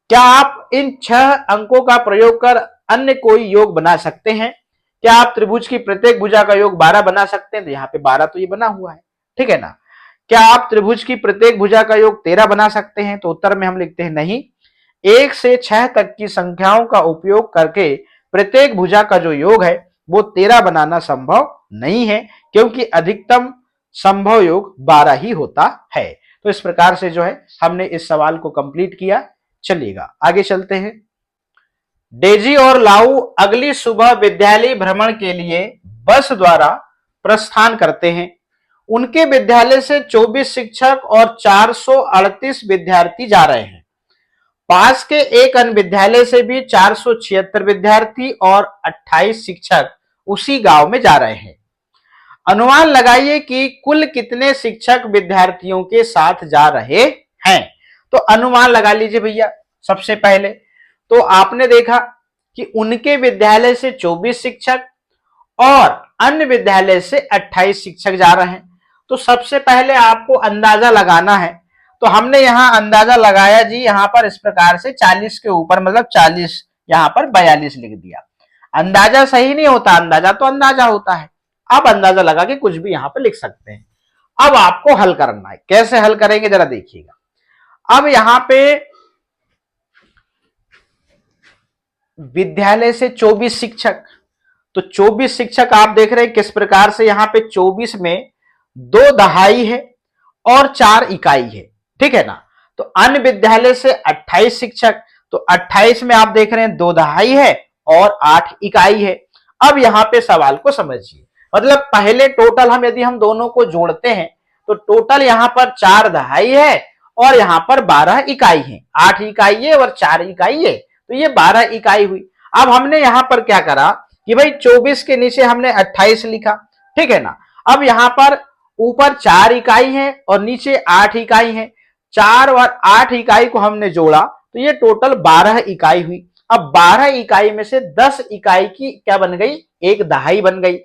क्या आप इन 6 अंकों का प्रयोग कर अन्य कोई योग बना सकते हैं? क्या आप त्रिभुज की प्रत्येक भुजा का योग 12 बना सकते हैं? तो यहाँ पे 12 तो ये बना हुआ है, ठीक है ना। क्या आप त्रिभुज की प्रत्येक भुजा का योग 13 बना सकते हैं? तो उत्तर में हम लिखते हैं नहीं। 1 से 6 तक की संख्याओं का उपयोग करके प्रत्येक भुजा का जो योग है वो 13 बनाना संभव नहीं है, क्योंकि अधिकतम संभव योग 12 ही होता है। तो इस प्रकार से जो है हमने इस सवाल को कंप्लीट किया। चलिएगा आगे चलते हैं। डेजी और लाऊ अगली सुबह विद्यालय भ्रमण के लिए बस द्वारा प्रस्थान करते हैं। उनके विद्यालय से 24 शिक्षक और 438 विद्यार्थी जा रहे हैं। पास के एक अन्य विद्यालय से भी 476 विद्यार्थी और 28 शिक्षक उसी गांव में जा रहे हैं। अनुमान लगाइए कि कुल कितने शिक्षक विद्यार्थियों के साथ जा रहे हैं। तो अनुमान लगा लीजिए भैया। सबसे पहले तो आपने देखा कि उनके विद्यालय से 24 शिक्षक और अन्य विद्यालय से 28 शिक्षक जा रहे हैं। तो सबसे पहले आपको अंदाजा लगाना है। तो हमने यहां अंदाजा लगाया जी, यहां पर इस प्रकार से 40 के ऊपर मतलब 40, यहां पर 42 लिख दिया। अंदाजा सही नहीं होता, अंदाजा तो अंदाजा होता है। आप अंदाजा लगा के कुछ भी यहां पर लिख सकते हैं। अब आपको हल करना है। कैसे हल करेंगे जरा देखिएगा। अब यहां पे विद्यालय से 24 शिक्षक, तो 24 शिक्षक आप देख रहे हैं किस प्रकार से, यहां पे 24 में 2 दहाई है और 4 इकाई है, ठीक है ना। तो अन्य विद्यालय से 28 शिक्षक, तो 28 में आप देख रहे हैं 2 दहाई है और 8 इकाई है। अब यहां पे सवाल को समझिए, मतलब पहले टोटल हम यदि हम दोनों को जोड़ते हैं तो टोटल यहां पर 4 दहाई है और यहां पर 12 इकाई है। 8 इकाई है और 4 इकाई है, तो ये 12 इकाई हुई। अब हमने यहां पर क्या करा कि भाई 24 के नीचे हमने 28 लिखा, ठीक है ना। अब यहां पर ऊपर 4 इकाई है और नीचे 8 इकाई है। 4 और 8 इकाई को हमने जोड़ा तो ये टोटल 12 इकाई हुई। अब 12 इकाई में से 10 इकाई की क्या बन गई, एक दहाई बन गई।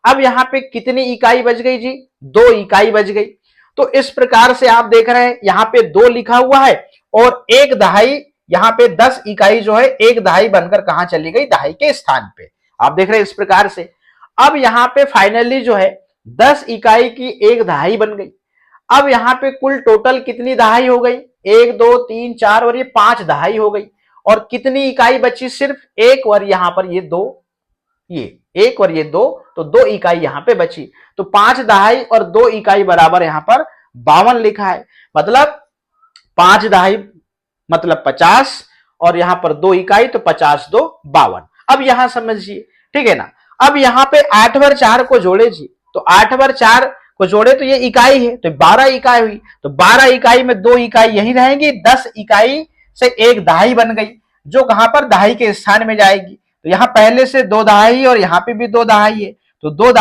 अब यहां पे कितनी इकाई बच गई जी, 2 इकाई बच गई। तो इस प्रकार से आप देख रहे हैं यहां पे 2 लिखा हुआ है और एक दहाई, यहां पे 10 इकाई जो है एक दहाई बनकर कहां चली गई, दहाई के स्थान पे। आप देख रहे हैं इस प्रकार से। अब यहां पे फाइनली जो है 10 इकाई की एक दहाई बन गई। अब यहां पे कुल टोटल कितनी दहाई हो गई, 1 2 3 4 और ये 5 दहाई हो गई। और कितनी इकाई बची, सिर्फ एक और यहां पर ये 2, ये एक और ये 2, तो 2 इकाई यहां पे बची। तो 5 दहाई और 2 इकाई बराबर यहां पर 52 लिखा है। मतलब 5 दहाई मतलब 50 और यहां पर 2 इकाई, तो 50 2 52। अब यहां समझिए, ठीक है ना। अब यहां पे 8 वर 4 को जोड़े जी, तो 8 वर 4 को जोड़े तो ये इकाई है, तो 12 इकाई हुई। तो 12 इकाई में 2 इकाई यही रहेंगी, 10 इकाई से एक दहाई बन गई जो कहां पर, दहाई के स्थान में जाएगी। तो यहां पहले से 2 दहाई और यहां पे भी 2 दहाई है, तो 2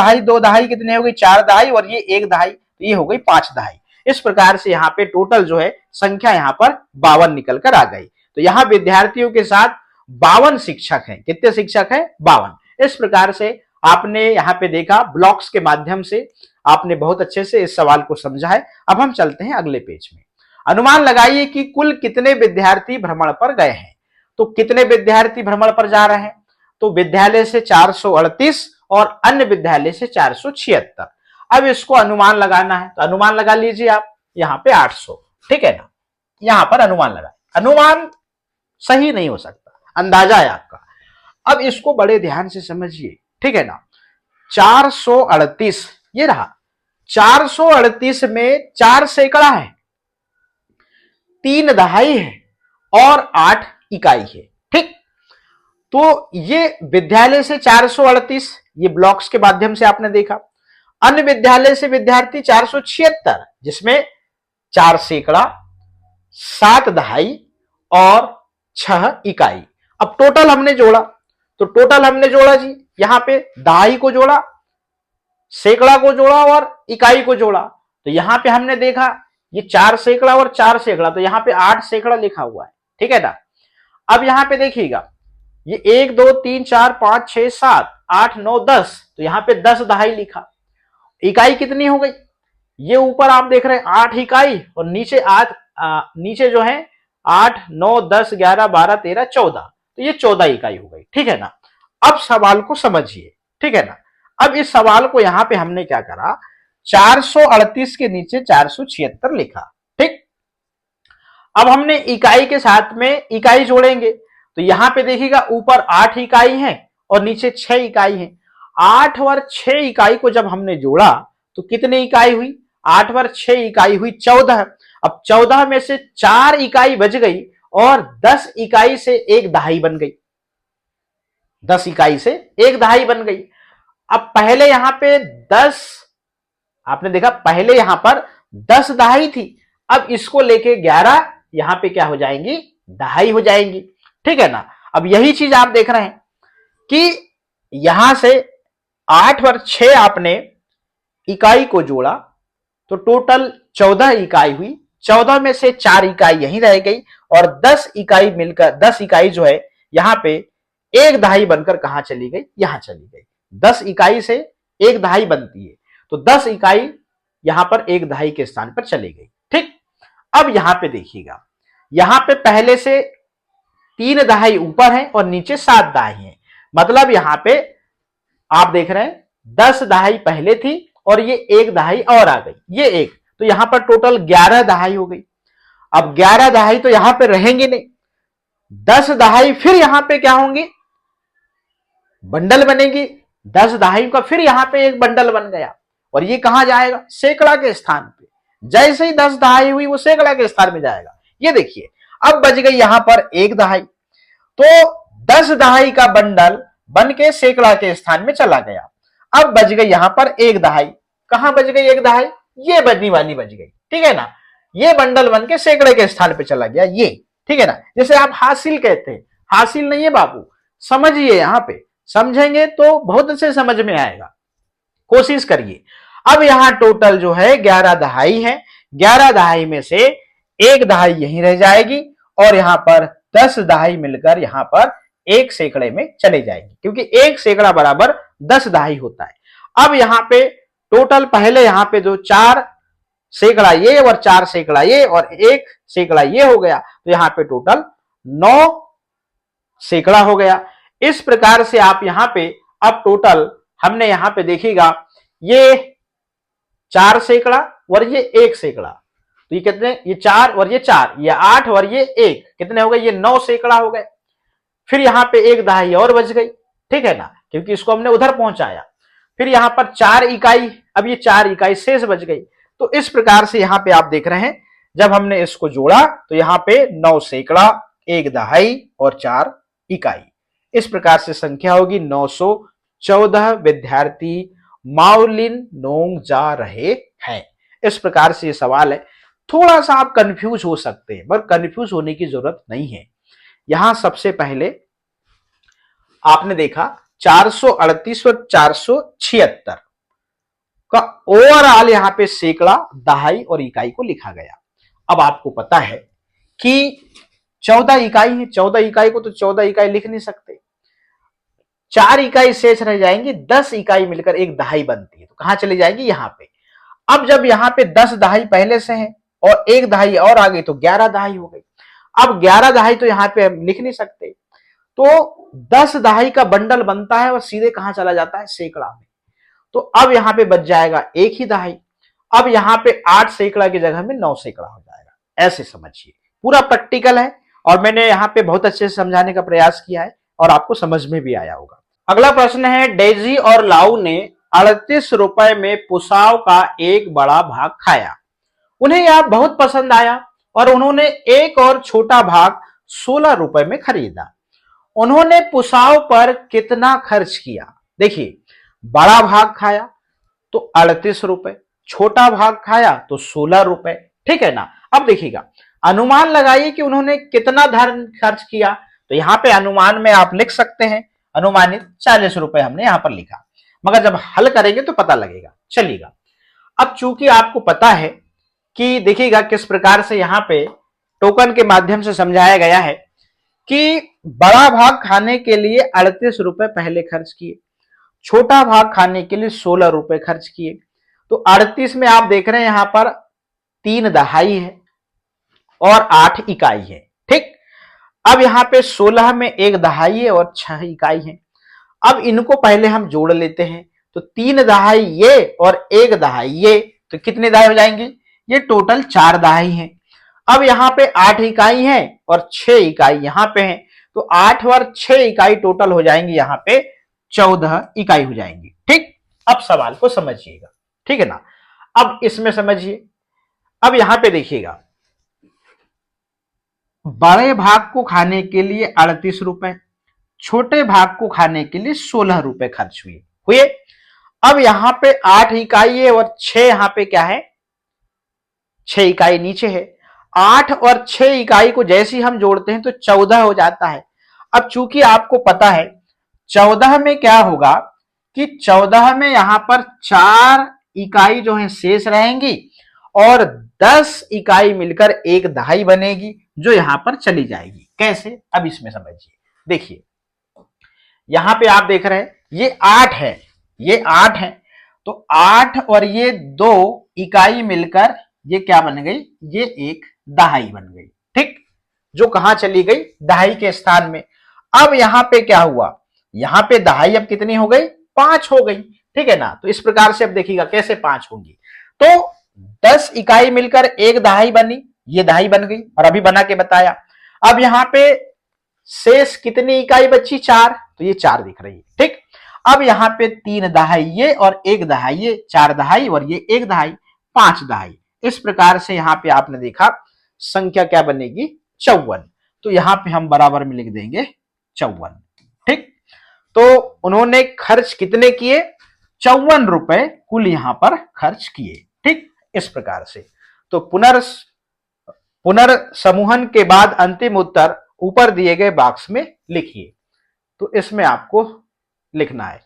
दहाई कितने हो गई, 4 दहाई और ये 1 दहाई, तो ये हो गई 5 दहाई। इस प्रकार से यहाँ पे टोटल जो है संख्या यहाँ पर 52 निकल कर आ गई। तो यहाँ विद्यार्थियों के साथ 52 शिक्षक हैं। कितने शिक्षक हैं, 52। इस प्रकार से आपने यहाँ पे देखा, ब्लॉक्स के माध्यम से आपने बहुत अच्छे से इस सवाल को समझा है। अब हम चलते हैं अगले पेज में। अनुमान लगाइए कि कुल कितने विद्यार्थी भ्रमण पर गए हैं। तो कितने विद्यार्थी भ्रमण पर जा रहे हैं, तो विद्यालय से 438 और अन्य विद्यालय से 476। अब इसको अनुमान लगाना है, तो अनुमान लगा लीजिए आप, यहां पे 800, ठीक है ना। यहां पर अनुमान लगा, अनुमान सही नहीं हो सकता, अंदाजा है आपका। अब इसको बड़े ध्यान से समझिए, ठीक है ना। 438 ये रहा, 438 में 4 सैकड़ा है, 3 दहाई है और 8 इकाई है, ठीक। तो ये विद्यालय से 438, ये ब्लॉक्स के माध्यम से आपने देखा। अन्य विद्यालय से विद्यार्थी 476, जिसमें 4 सैकड़ा, 7 दहाई और 6 इकाई। अब टोटल हमने जोड़ा, तो टोटल हमने जोड़ा जी, यहां पे दहाई को जोड़ा, सैकड़ा को जोड़ा और इकाई को जोड़ा। तो यहां पे हमने देखा ये 4 सैकड़ा और 4 सैकड़ा, तो यहां पे 8 सैकड़ा लिखा हुआ है, ठीक है ना। अब यहां पे देखिएगा, ये 1 2 3 4 5 6 7 8 9 10, तो यहां पे 10 दहाई लिखा। इकाई कितनी हो गई, ये ऊपर आप देख रहे हैं 8 इकाई और नीचे नीचे जो है 8, 9, 10, 11, 12, 13, 14, तो ये 14 इकाई हो गई। ठीक है ना। अब सवाल को समझिए। ठीक है ना। अब इस सवाल को यहां पे हमने क्या करा, 438 के नीचे 476 लिखा। ठीक। अब हमने इकाई के साथ में इकाई जोड़ेंगे, तो यहां पे देखिएगा ऊपर 8 इकाई है और नीचे 6 इकाई है। 8 और 6 इकाई को जब हमने जोड़ा तो कितनी इकाई हुई, 8 और 6 इकाई हुई 14। अब 14 में से 4 इकाई बच गई और 10 इकाई से एक दहाई बन गई। 10 इकाई से एक दहाई बन गई। अब पहले यहां पे 10, आपने देखा पहले यहां पर 10 दहाई थी, अब इसको लेके 11 यहां पे क्या हो जाएंगी, दहाई हो जाएंगी। ठीक है ना। अब यही चीज आप देख रहे हैं कि यहां से 8 और 6 आपने इकाई को जोड़ा तो टोटल 14 इकाई हुई। 14 में से 4 इकाई यहीं रह गई और 10 इकाई मिलकर 10 इकाई जो है यहां पे एक दहाई बनकर कहां चली गई, यहां चली गई। 10 इकाई से एक दहाई बनती है, तो 10 इकाई यहां पर एक दहाई के स्थान पर चली गई। ठीक। अब यहां पे देखिएगा, यहां पे पहले से 3 दहाई ऊपर है और नीचे 7 दहाई है। मतलब यहां पे आप देख रहे हैं 10 दहाई पहले थी और ये एक दहाई और आ गई, ये एक, तो यहां पर टोटल 11 दहाई हो गई। अब 11 दहाई तो यहां पे रहेंगे नहीं, 10 दहाई फिर यहां पे क्या होंगी, बंडल बनेगी। 10 दहाई का फिर यहां पे एक बंडल बन गया और ये कहां जाएगा, सैकड़ा के स्थान पे। जैसे ही 10 दहाई हुई वो सैकड़ा के स्थान में जाएगा। ये देखिए अब बच गई यहां पर एक दहाई, तो 10 दहाई का बंडल बन के सैकड़ा के स्थान में चला गया। अब बच गई यहां पर एक दहाई। कहां बच गई एक दहाई, ये बजनी वाली बच गई। ठीक है ना। ये बंडल बन के सैकड़े के स्थान पे चला गया ये। ठीक है ना। जैसे आप हासिल कहते हैं, हासिल नहीं है बाबू, समझिए, यहां पे समझेंगे तो बहुत अच्छे समझ में आएगा, कोशिश करिए। अब यहां टोटल जो है 11 दहाई है, 11 दहाई में से एक दहाई यहीं रह जाएगी और यहां पर 10 दहाई मिलकर यहां पर एक सैकड़े में चले जाएंगे, क्योंकि एक सैकड़ा बराबर 10 दहाई होता है। अब यहां पे टोटल पहले यहां पे जो 4 सैकड़ा ये और 4 सैकड़ा ये और एक सैकड़ा ये हो गया, तो यहां पे टोटल 9 सैकड़ा हो गया। इस प्रकार से आप यहां पे अब टोटल हमने यहां पे देखिएगा, ये 4 सैकड़ा और ये एक सैकड़ा, तो ये कितने, ये 4 और ये 4, ये 8 और ये 1, कितने हो गए, ये 9 सैकड़ा हो गए। फिर यहां पे एक दहाई और बच गई। ठीक है ना, क्योंकि इसको हमने उधर पहुंचाया। फिर यहां पर 4 इकाई, अब ये 4 इकाई शेष बच गई। तो इस प्रकार से यहां पे आप देख रहे हैं, जब हमने इसको जोड़ा तो यहां पे 9 सैकड़ा, एक दहाई और 4 इकाई। इस प्रकार से संख्या होगी 914 विद्यार्थी माउलिन नोंग जा रहे हैं। इस प्रकार से ये सवाल है। थोड़ा सा आप कंफ्यूज हो सकते हैं, पर कंफ्यूज होने की जरूरत नहीं है। यहां सबसे पहले आपने देखा 438 और 476 का ओवरऑल यहां पे सैकड़ा, दहाई और इकाई को लिखा गया। अब आपको पता है कि 14 इकाई है, 14 इकाई को तो 14 इकाई लिख नहीं सकते, 4 इकाई शेष रह जाएंगी, 10 इकाई मिलकर एक दहाई बनती है, तो कहां चली जाएगी, यहां पे। अब जब यहां पे 10 दहाई पहले से है और एक दहाई और आ गई तो 11 दहाई हो गई। अब 11 दहाई तो यहां पे हम लिख नहीं सकते, तो 10 दहाई का बंडल बनता है और सीधे कहां चला जाता है, सैकड़ा में। तो अब यहां पे बच जाएगा एक ही दहाई। अब यहां पे 8 सैकड़ा की जगह में 9 सैकड़ा हो जाएगा। ऐसे समझिए, पूरा प्रैक्टिकल है और मैंने यहां पे बहुत अच्छे से समझाने का प्रयास किया है और आपको समझ में भी आया होगा। अगला प्रश्न है, डेजी और लाऊ ने 38 रुपए में पुसाव का एक बड़ा भाग खाया। उन्हें यह बहुत पसंद आया और उन्होंने एक और छोटा भाग 16 रुपए में खरीदा। उन्होंने पुसाव पर कितना खर्च किया। देखिए, बड़ा भाग खाया तो 38 रुपए, छोटा भाग खाया तो 16 रुपए। ठीक है ना। अब देखिएगा, अनुमान लगाइए कि उन्होंने कितना धन खर्च किया। तो यहां पे अनुमान में आप लिख सकते हैं, अनुमानित 40 रुपए हमने यहां पर लिखा, मगर जब हल करेंगे तो पता लगेगा, चलिएगा। अब चूंकि आपको पता है कि देखिएगा किस प्रकार से यहां पे टोकन के माध्यम से समझाया गया है कि बड़ा भाग खाने के लिए 38 रुपए पहले खर्च किए, छोटा भाग खाने के लिए 16 रुपए खर्च किए। तो 38 में आप देख रहे हैं यहां पर 3 दहाई है और 8 इकाई है। ठीक, अब यहां पे 16 में 1 दहाई है और 6 इकाई है। अब इनको पहले हम जोड़ लेते हैं, तो 3 दहाई ये और 1 दहाई ये, तो कितने दहाई हो जाएंगे? ये टोटल 4 दहाई है। अब यहाँ पे 8 इकाई है और 6 इकाई यहाँ पे है, तो 8 और 6 इकाई टोटल हो जाएंगे यहाँ पे 14 इकाई हो जाएंगी। ठीक, अब सवाल को समझिएगा, ठीक है ना। अब इसमें समझिए, अब यहां पे देखिएगा, बड़े भाग को खाने के लिए 38 रुपए, छोटे भाग को खाने के लिए 16 रुपए खर्च हुए। अब यहां पे 8 इकाई है और 6 यहां पे क्या है? 6 इकाई नीचे है। 8 और 6 इकाई को जैसे ही हम जोड़ते हैं तो 14 हो जाता है। अब चूंकि आपको पता है 14 में क्या होगा कि 14 में यहां पर 4 इकाई जो है शेष रहेंगी और 10 इकाई मिलकर 1 दहाई बनेगी जो यहां पर चली जाएगी। कैसे? अब इसमें समझिए, देखिए यहां पे आप देख रहे हैं ये 8 है, ये 8 है, तो 8 और ये 2 इकाई मिलकर ये क्या बन गई? ये 1 दहाई बन गई। ठीक, जो कहां चली गई? दहाई के स्थान में। अब यहां पे क्या हुआ? यहां पे दहाई अब कितनी हो गई? 5 हो गई। ठीक है ना। तो इस प्रकार से अब देखिएगा कैसे 5 होंगी। तो 10 इकाई मिलकर 1 दहाई बनी, ये दहाई बन गई और अभी बना के बताया। अब यहां पे शेष कितनी इकाई बची? 4, तो ये 4 दिख रही है। ठीक, अब यहां पे 3 दहाई ये और 1 दहाई ये, 4 दहाई और ये 1 दहाई, 5 दहाई। इस प्रकार से यहां पे आपने देखा संख्या क्या बनेगी? 54। तो यहां पे हम बराबर में लिख देंगे 54। ठीक, तो उन्होंने खर्च कितने किए? 54 रुपए कुल यहां पर खर्च किए। ठीक, इस प्रकार से। तो पुनर्समूहन के बाद अंतिम उत्तर ऊपर दिए गए बॉक्स में लिखिए। तो इसमें आपको लिखना है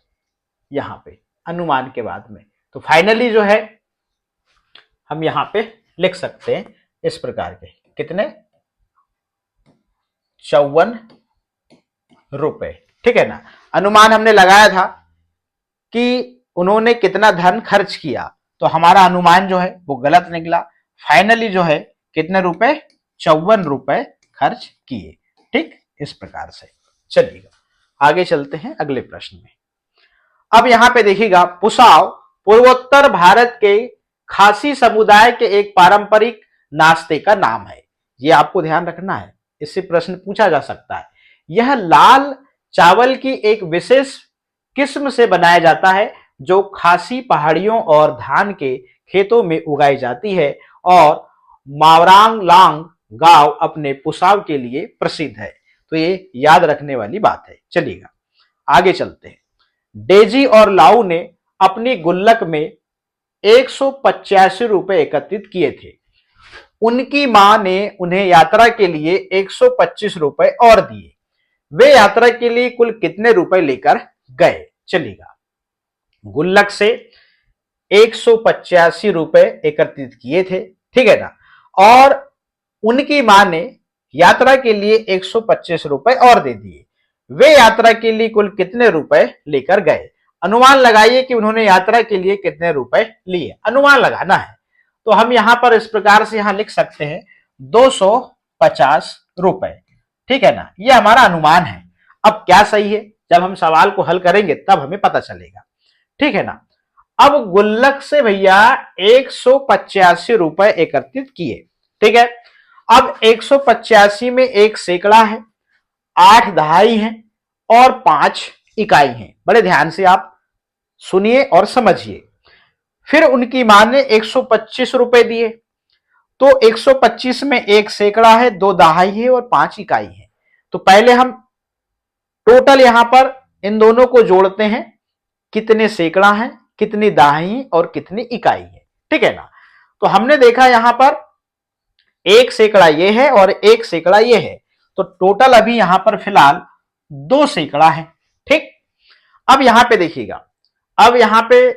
यहां पे अनुमान के बाद में। तो फाइनली जो है हम यहां पे लिख सकते हैं इस प्रकार के, कितने? 54 रुपए। ठीक है ना। अनुमान हमने लगाया था कि उन्होंने कितना धन खर्च किया, तो हमारा अनुमान जो है वो गलत निकला। फाइनली जो है कितने रुपए? 54 रुपए खर्च किए। ठीक, इस प्रकार से। चलिएगा आगे चलते हैं अगले प्रश्न में। अब यहां पे देखिएगा, पुसाव पूर्वोत्तर भारत के खासी समुदाय के एक पारंपरिक नाश्ते का नाम है। ये आपको ध्यान रखना है, इससे प्रश्न पूछा जा सकता है। यह लाल चावल की एक विशेष किस्म से बनाया जाता है जो खासी पहाड़ियों और धान के खेतों में उगाई जाती है और मावरांगलांग गांव अपने पुसाव के लिए प्रसिद्ध है। तो ये याद रखने वाली बात है। चलिएगा आगे चलते हैं। डेजी और लाऊ ने अपनी गुल्लक में 185 रुपए एकत्रित किए थे। उनकी मां ने उन्हें यात्रा के लिए 125 रुपए और दिए। वे यात्रा के लिए कुल कितने रुपए लेकर गए? चलिएगा, गुल्लक से 185 रुपए एकत्रित किए थे, ठीक है ना, और उनकी मां ने यात्रा के लिए 125 रुपए और दे दिए। वे यात्रा के लिए कुल कितने रुपए लेकर गए? अनुमान लगाइए कि उन्होंने यात्रा के लिए कितने रुपए लिए। अनुमान लगाना है, तो हम यहां पर इस प्रकार से यहां लिख सकते हैं 250 रुपए। ठीक है ना, यह हमारा अनुमान है। अब क्या सही है, जब हम सवाल को हल करेंगे तब हमें पता चलेगा। ठीक है ना। अब गुल्लक से भैया 185 रुपए एकत्रित किए। ठीक है, अब 185 में 1 सैकड़ा है, 8 दहाई है और 5 इकाई है। बड़े ध्यान से आप सुनिए और समझिए। फिर उनकी मां ने 125 रुपए दिए, तो 125 में 1 सैकड़ा है, 2 दहाई है और 5 इकाई है। तो पहले हम टोटल यहां पर इन दोनों को जोड़ते हैं, कितने सैकड़ा है, कितनी दहाई और कितनी इकाई है। ठीक है ना। तो हमने देखा यहां पर 1 सैकड़ा ये है और 1 सैकड़ा ये है, तो टोटल अभी यहां पर फिलहाल 2 सैकड़ा है। ठीक, अब यहां पे देखिएगा, अब यहां पे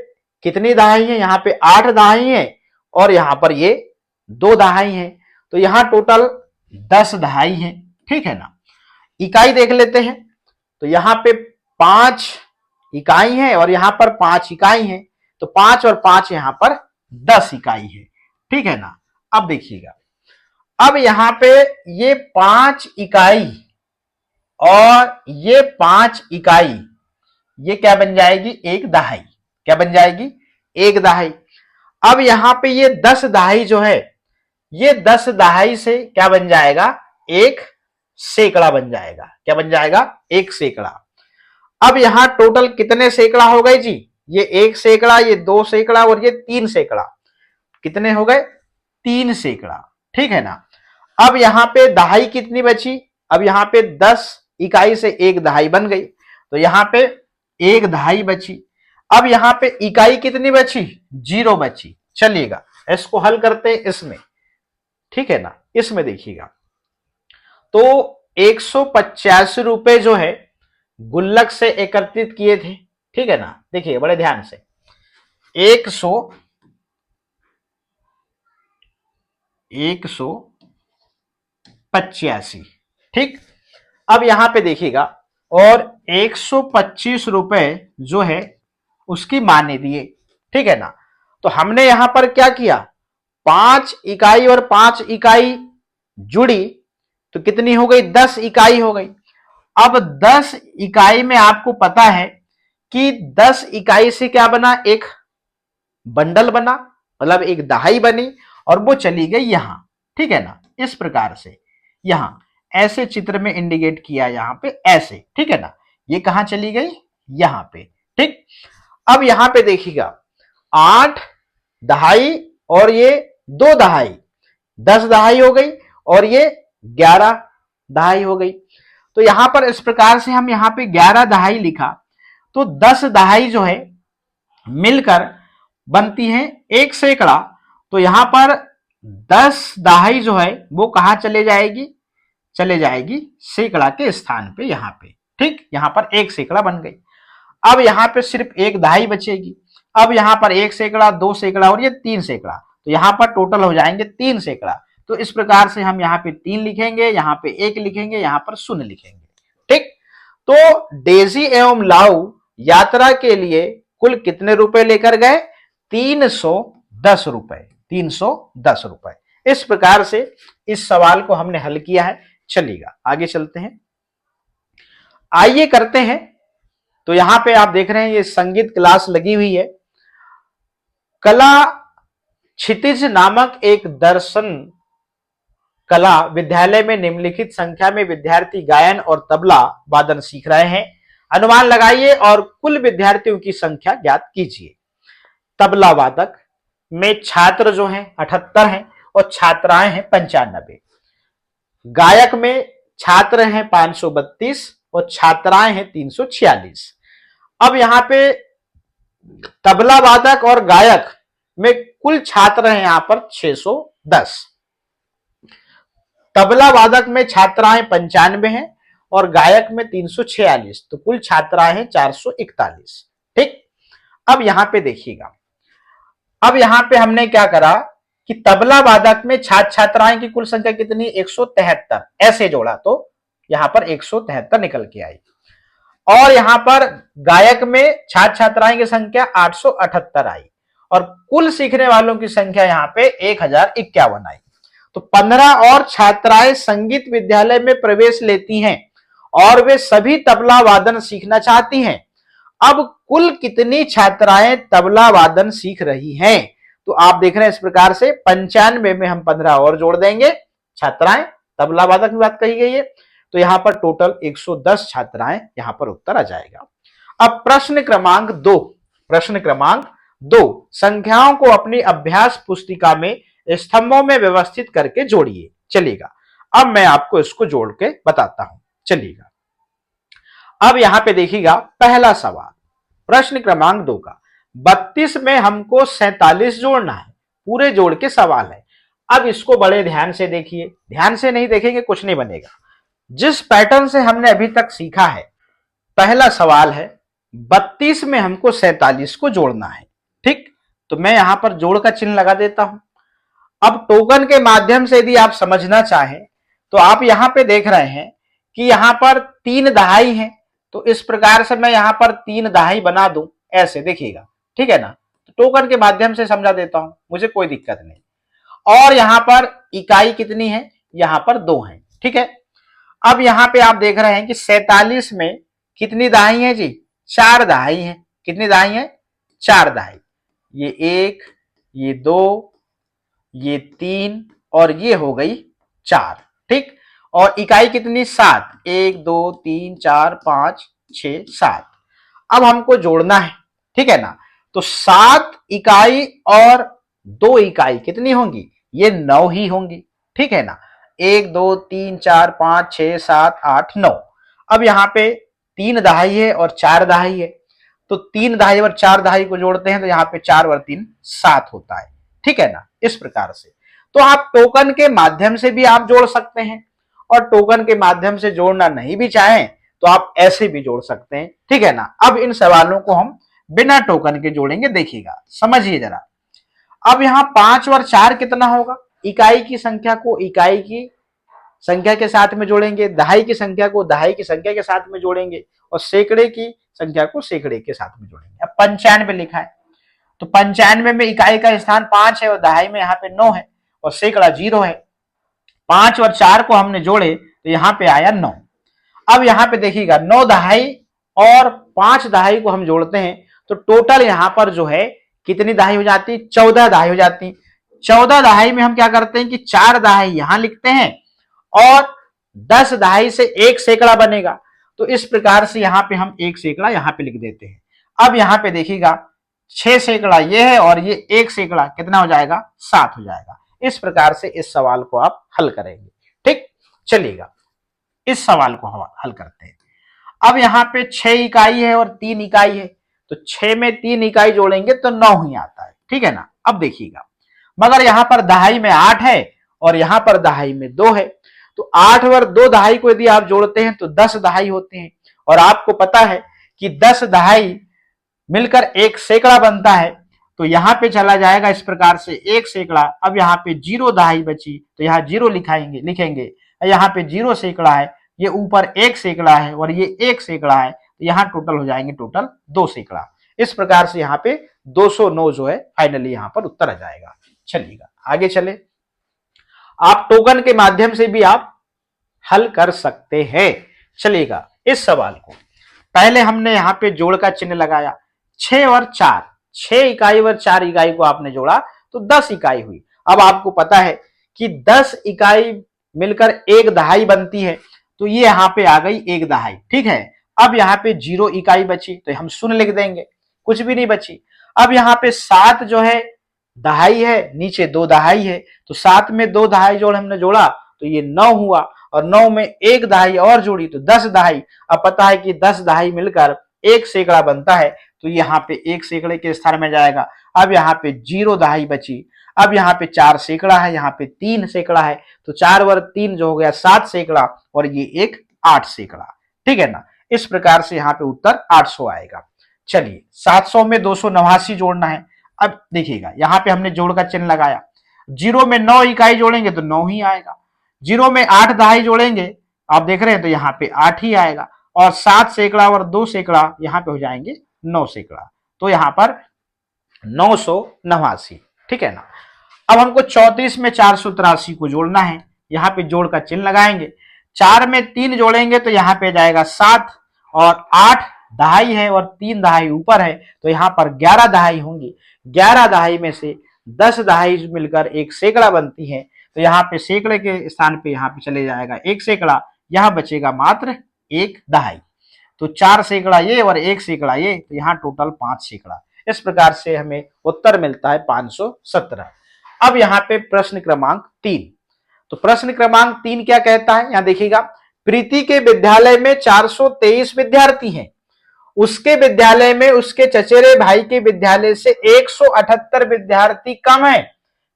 कितनी दहाई है? यहां पे 8 दहाई है और यहां पर ये 2 दहाई है, तो यहां टोटल 10 दहाई है। ठीक है ना। इकाई देख लेते हैं, तो यहां पे 5 इकाई है और यहां पर 5 इकाई है, तो 5 और 5 यहां पर 10 इकाई है, ठीक है ना। अब देखिएगा, अब यहां पे ये 5 इकाई और ये 5 इकाई, ये क्या बन जाएगी, एक दहाई। क्या बन जाएगी, एक दहाई। अब यहां पे ये 10 दहाई जो है, ये 10 दहाई से क्या बन जाएगा, एक सैकड़ा बन जाएगा। क्या बन जाएगा, एक सैकड़ा। अब यहां टोटल कितने सैकड़ा हो गए जी, ये एक सैकड़ा, ये दो सैकड़ा और ये तीन सैकड़ा। कितने हो गए, तीन सैकड़ा, ठीक है ना। अब यहां पे दहाई कितनी बची, अब यहां पे 10 इकाई से एक दहाई बन गई, तो यहां पे एक दहाई बची। अब यहां पे इकाई कितनी बची, 0 बची। चलिएगा इसको हल करते हैं इसमें, ठीक है ना। इसमें देखिएगा, तो 185 रुपए जो है गुल्लक से एकत्रित किए थे, ठीक है ना। देखिए बड़े ध्यान से, 185, ठीक। अब यहां पे देखिएगा, और 125 रुपए जो है उसकी माने दिए, ठीक है ना। तो हमने यहां पर क्या किया, 5 इकाई और 5 इकाई जुड़ी तो कितनी हो गई, 10 इकाई हो गई। अब 10 इकाई में आपको पता है कि 10 इकाई से क्या बना, एक बंडल बना, मतलब एक दहाई बनी, और वो चली गई यहां, ठीक है ना। इस प्रकार से यहां ऐसे चित्र में इंडिकेट किया, यहां पे ऐसे, ठीक है ना। ये कहां चली गई, यहां पे, ठीक। अब यहां पे देखिएगा, 8 दहाई और ये 2 दहाई, 10 दहाई हो गई, और ये 11 दहाई हो गई। तो यहां पर इस प्रकार से हम यहां पे 11 दहाई लिखा, तो 10 दहाई जो है मिलकर बनती है एक सैकड़ा। तो यहां पर 10 दहाई जो है वो कहां चले जाएगी, चले जाएगी सैकड़ा के स्थान पे, यहां पे, ठीक। यहां पर एक सैकड़ा बन गई। अब यहां पे सिर्फ एक दहाई बचेगी। अब यहां पर एक सैकड़ा, दो सैकड़ा और ये तीन सैकड़ा, तो यहां पर टोटल हो जाएंगे 3 सैकड़ा। तो इस प्रकार से हम यहाँ पे 3 लिखेंगे, यहाँ पे 1 लिखेंगे, यहाँ पर 0 लिखेंगे, ठीक। तो डेजी एवं लाऊ यात्रा के लिए कुल कितने रुपए लेकर गए, 310 रुपए, 310 रुपए। इस प्रकार से इस सवाल को हमने हल किया है। चलिएगा आगे चलते हैं, आइए करते हैं। तो यहां पे आप देख रहे हैं ये संगीत क्लास लगी हुई है। कला क्षितिज नामक एक दर्शन कला विद्यालय में निम्नलिखित संख्या में विद्यार्थी गायन और तबला वादन सीख रहे हैं। अनुमान लगाइए और कुल विद्यार्थियों की संख्या ज्ञात कीजिए। तबला वादक में छात्र जो हैं 78 हैं और छात्राएं हैं 95। गायक में छात्र हैं 532 और छात्राएं हैं 346। अब यहां पे तबला वादक और गायक में कुल छात्र हैं यहां पर 610। तबला वादक में छात्राएं 95 हैं और गायक में 346, तो कुल छात्राएं हैं 441, ठीक। अब यहां पे देखिएगा, अब यहां पे हमने क्या करा कि तबला वादक में छात्र छात्राएं की कुल संख्या कितनी, 173, ऐसे जोड़ा तो यहां पर 173 निकल के आई। और यहां पर गायक में छात्र छात्राएं की संख्या 878 आई, और कुल सीखने वालों की संख्या यहां पे 1051 आई। तो 15 और छात्राएं संगीत विद्यालय में प्रवेश लेती हैं और वे सभी तबला वादन सीखना चाहती हैं। अब कुल कितनी छात्राएं तबला वादन सीख रही हैं, तो आप देख रहे हैं इस प्रकार से 95 में हम 15 और जोड़ देंगे, छात्राएं तबला वादक की बात कही गई है, तो यहां पर टोटल 110 छात्राएं यहां पर उत्तर आ जाएगा। अब प्रश्न क्रमांक 2, प्रश्न क्रमांक 2, संख्याओं को अपनी अभ्यास पुस्तिका में स्तंभों में व्यवस्थित करके जोड़िए। चलिएगा अब मैं आपको इसको जोड़ के बताता हूं। चलिएगा अब यहां पे देखिएगा, पहला सवाल प्रश्न क्रमांक 2 का, 32 में हमको 47 जोड़ना है, पूरे जोड़ के सवाल है। अब इसको बड़े ध्यान से देखिए, ध्यान से नहीं देखेंगे कुछ नहीं बनेगा। जिस पैटर्न से हमने अभी तक सीखा है, पहला सवाल है 32 में हमको 47 को जोड़ना है, ठीक। तो मैं यहां पर जोड़ का चिन्ह लगा देता हूं। अब टोकन के माध्यम से यदि आप समझना चाहें तो आप यहां पे देख रहे हैं कि यहां पर 3 दहाई है, तो इस प्रकार से मैं यहां पर 3 दहाई बना दूं, ऐसे देखिएगा, ठीक है ना। तो टोकन के माध्यम से समझा देता हूं, मुझे कोई दिक्कत नहीं। और यहां पर इकाई कितनी है, यहां पर 2 है, ठीक है। अब यहां पे आप देख रहे हैं कि 47 में कितनी दहाई है जी, 4 दहाई है। कितनी दहाई है, 4 दहाई। ये 1, ये 2, ये 3 और ये हो गई 4, ठीक। और इकाई कितनी, 7, 1 2 3 4 5 6 7। अब हमको जोड़ना है, ठीक है ना। तो 7 इकाई और 2 इकाई कितनी होंगी, ये 9 ही होंगी, ठीक है ना। 1 2 3 4 5 6 7 8 9। अब यहाँ पे 3 दहाई है और 4 दहाई है, तो 3 दहाई और 4 दहाई को जोड़ते हैं तो यहाँ पे 4 और 3 7 होता है, ठीक है ना। इस प्रकार से तो आप टोकन के माध्यम से भी आप जोड़ सकते हैं, और टोकन के माध्यम से जोड़ना नहीं भी चाहें तो आप ऐसे भी जोड़ सकते हैं, ठीक है ना। अब इन सवालों को हम बिना टोकन के जोड़ेंगे, देखिएगा, समझिए जरा। अब यहां 5 और 4 कितना होगा, इकाई की संख्या को इकाई की संख्या के साथ में जोड़ेंगे, दहाई की संख्या को दहाई की संख्या के साथ में जोड़ेंगे, और सैकड़े की संख्या को सैकड़े के साथ में जोड़ेंगे। अब 95 लिखा है, तो 95 में इकाई का स्थान 5 है और दहाई में यहाँ पे 9 है और सैकड़ा 0 है। 5 और 4 को हमने जोड़े तो यहाँ पे आया 9। अब यहाँ पे देखिएगा 9 दहाई और 5 दहाई को हम जोड़ते हैं तो टोटल यहाँ पर जो है कितनी दहाई हो जाती, 14 दहाई हो जाती। 14 दहाई में हम क्या करते हैं कि 4 दहाई यहां लिखते हैं और 10 दहाई से 1 सैकड़ा बनेगा, तो इस प्रकार से यहाँ पे हम 1 सैकड़ा यहाँ पे लिख देते हैं। अब यहाँ पे देखिएगा 6 सैकड़ा ये है और ये 1 सैकड़ा कितना हो जाएगा, 7 हो जाएगा। इस प्रकार से इस सवाल को आप हल करेंगे, ठीक। चलिएगा इस सवाल को हम हल करते हैं। अब यहाँ पे 6 इकाई है और 3 इकाई है, तो 6 में 3 इकाई जोड़ेंगे तो 9 ही आता है, ठीक है ना। अब देखिएगा, मगर यहाँ पर दहाई में 8 है और यहाँ पर दहाई में 2 है, तो 8 और 2 दहाई को यदि आप जोड़ते हैं तो 10 दहाई होते हैं, और आपको पता है कि 10 दहाई मिलकर 1 सैकड़ा बनता है, तो यहाँ पे चला जाएगा इस प्रकार से 1 सैकड़ा। अब यहाँ पे 0 दहाई बची तो यहाँ 0 लिखेंगे, यहाँ पे 0 सैकड़ा है, ये ऊपर 1 सैकड़ा है और ये 1 सैकड़ा है, तो यहाँ टोटल हो जाएंगे टोटल 2 सैकड़ा। इस प्रकार से यहाँ पे 209 जो है फाइनली यहाँ पर उत्तर आ जाएगा। चलिएगा आगे चले, आप टोकन के माध्यम से भी आप हल कर सकते हैं। चलिएगा इस सवाल को, पहले हमने यहाँ पे जोड़ का चिन्ह लगाया, 6 और 4, 6 इकाई और 4 इकाई को आपने जोड़ा तो 10 इकाई हुई। अब आपको पता है कि 10 इकाई मिलकर 1 दहाई बनती है, तो ये यहाँ पे आ गई 1 दहाई, ठीक है। अब यहाँ पे 0 इकाई बची तो हम 0 लिख देंगे, कुछ भी नहीं बची। अब यहाँ पे 7 जो है दहाई है, नीचे 2 दहाई है, तो 7 में 2 दहाई जोड़ हमने जोड़ा तो ये 9 हुआ, और 9 में 1 दहाई और जोड़ी तो 10 दहाई। अब पता है कि 10 दहाई मिलकर 1 सैकड़ा बनता है, तो यहाँ पे 1 सैकड़े के स्थान में जाएगा। अब यहाँ पे 0 दहाई बची, अब यहाँ पे 4 सैकड़ा है, यहाँ पे 3 सैकड़ा है, तो 4 और 3 जो हो गया 7 सैकड़ा, और ये एक 8 सैकड़ा, ठीक है ना। इस प्रकार से यहाँ पे उत्तर 800 आएगा। चलिए 700 में 289 जोड़ना है। अब देखिएगा यहाँ पे हमने जोड़ का चिन्ह लगाया, 0 में 9 इकाई जोड़ेंगे तो 9 ही आएगा, 0 में 8 दहाई जोड़ेंगे आप देख रहे हैं तो यहाँ पे 8 ही आएगा, और 7 सैकड़ा और 2 सैकड़ा यहाँ पे हो जाएंगे 9 सैकड़ा, तो यहाँ पर 989, ठीक है ना। अब हमको 34 में 483 को जोड़ना है, यहाँ पे जोड़ का चिन्ह लगाएंगे, 4 में 3 जोड़ेंगे तो यहाँ पे जाएगा 7, और 8 दहाई है और 3 दहाई ऊपर है, तो यहाँ पर 11 दहाई होंगी। 11 दहाई में से 10 दहाई मिलकर 1 सैकड़ा बनती है, तो यहाँ पे सैकड़े के स्थान पे यहाँ पे चले जाएगा 1 सैकड़ा, यहाँ बचेगा मात्र 1 दहाई, तो 4 सैकड़ा ये और 1 सैकड़ा ये, तो यहाँ टोटल 5 सैकड़ा। इस प्रकार से हमें उत्तर मिलता है 517। अब यहाँ पे प्रश्न क्रमांक 3, तो प्रश्न क्रमांक 3 क्या कहता है, यहाँ देखिएगा, प्रीति के विद्यालय में 423 विद्यार्थी हैं, उसके विद्यालय में उसके चचेरे भाई के विद्यालय से 178 विद्यार्थी कम है।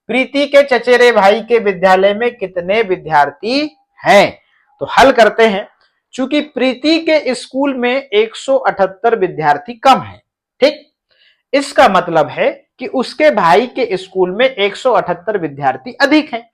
प्रीति के चचेरे भाई के विद्यालय में कितने विद्यार्थी हैं? तो हल करते हैं। चूंकि प्रीति के स्कूल में 178 विद्यार्थी कम है, ठीक, इसका मतलब है कि उसके भाई के स्कूल में 178 विद्यार्थी अधिक हैं।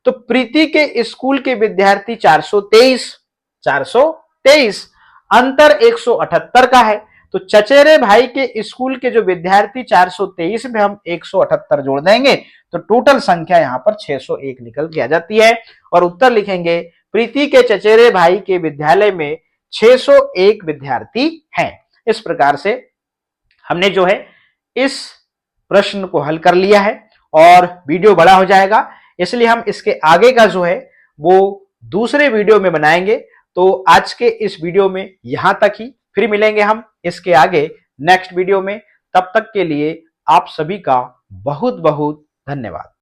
तो प्रीति के स्कूल के विद्यार्थी 423, अंतर 178 का है, तो चचेरे भाई के स्कूल के जो विद्यार्थी 423 में हम 178 जोड़ देंगे तो टोटल संख्या यहां पर 601 निकल के आ जाती है। और उत्तर लिखेंगे प्रीति के चचेरे भाई के विद्यालय में 601 विद्यार्थी हैं। इस प्रकार से हमने जो है इस प्रश्न को हल कर लिया है और वीडियो बड़ा हो जाएगा, इसलिए हम इसके आगे का जो है वो दूसरे वीडियो में बनाएंगे। तो आज के इस वीडियो में यहां तक ही, फिर मिलेंगे हम इसके आगे नेक्स्ट वीडियो में। तब तक के लिए आप सभी का बहुत बहुत धन्यवाद।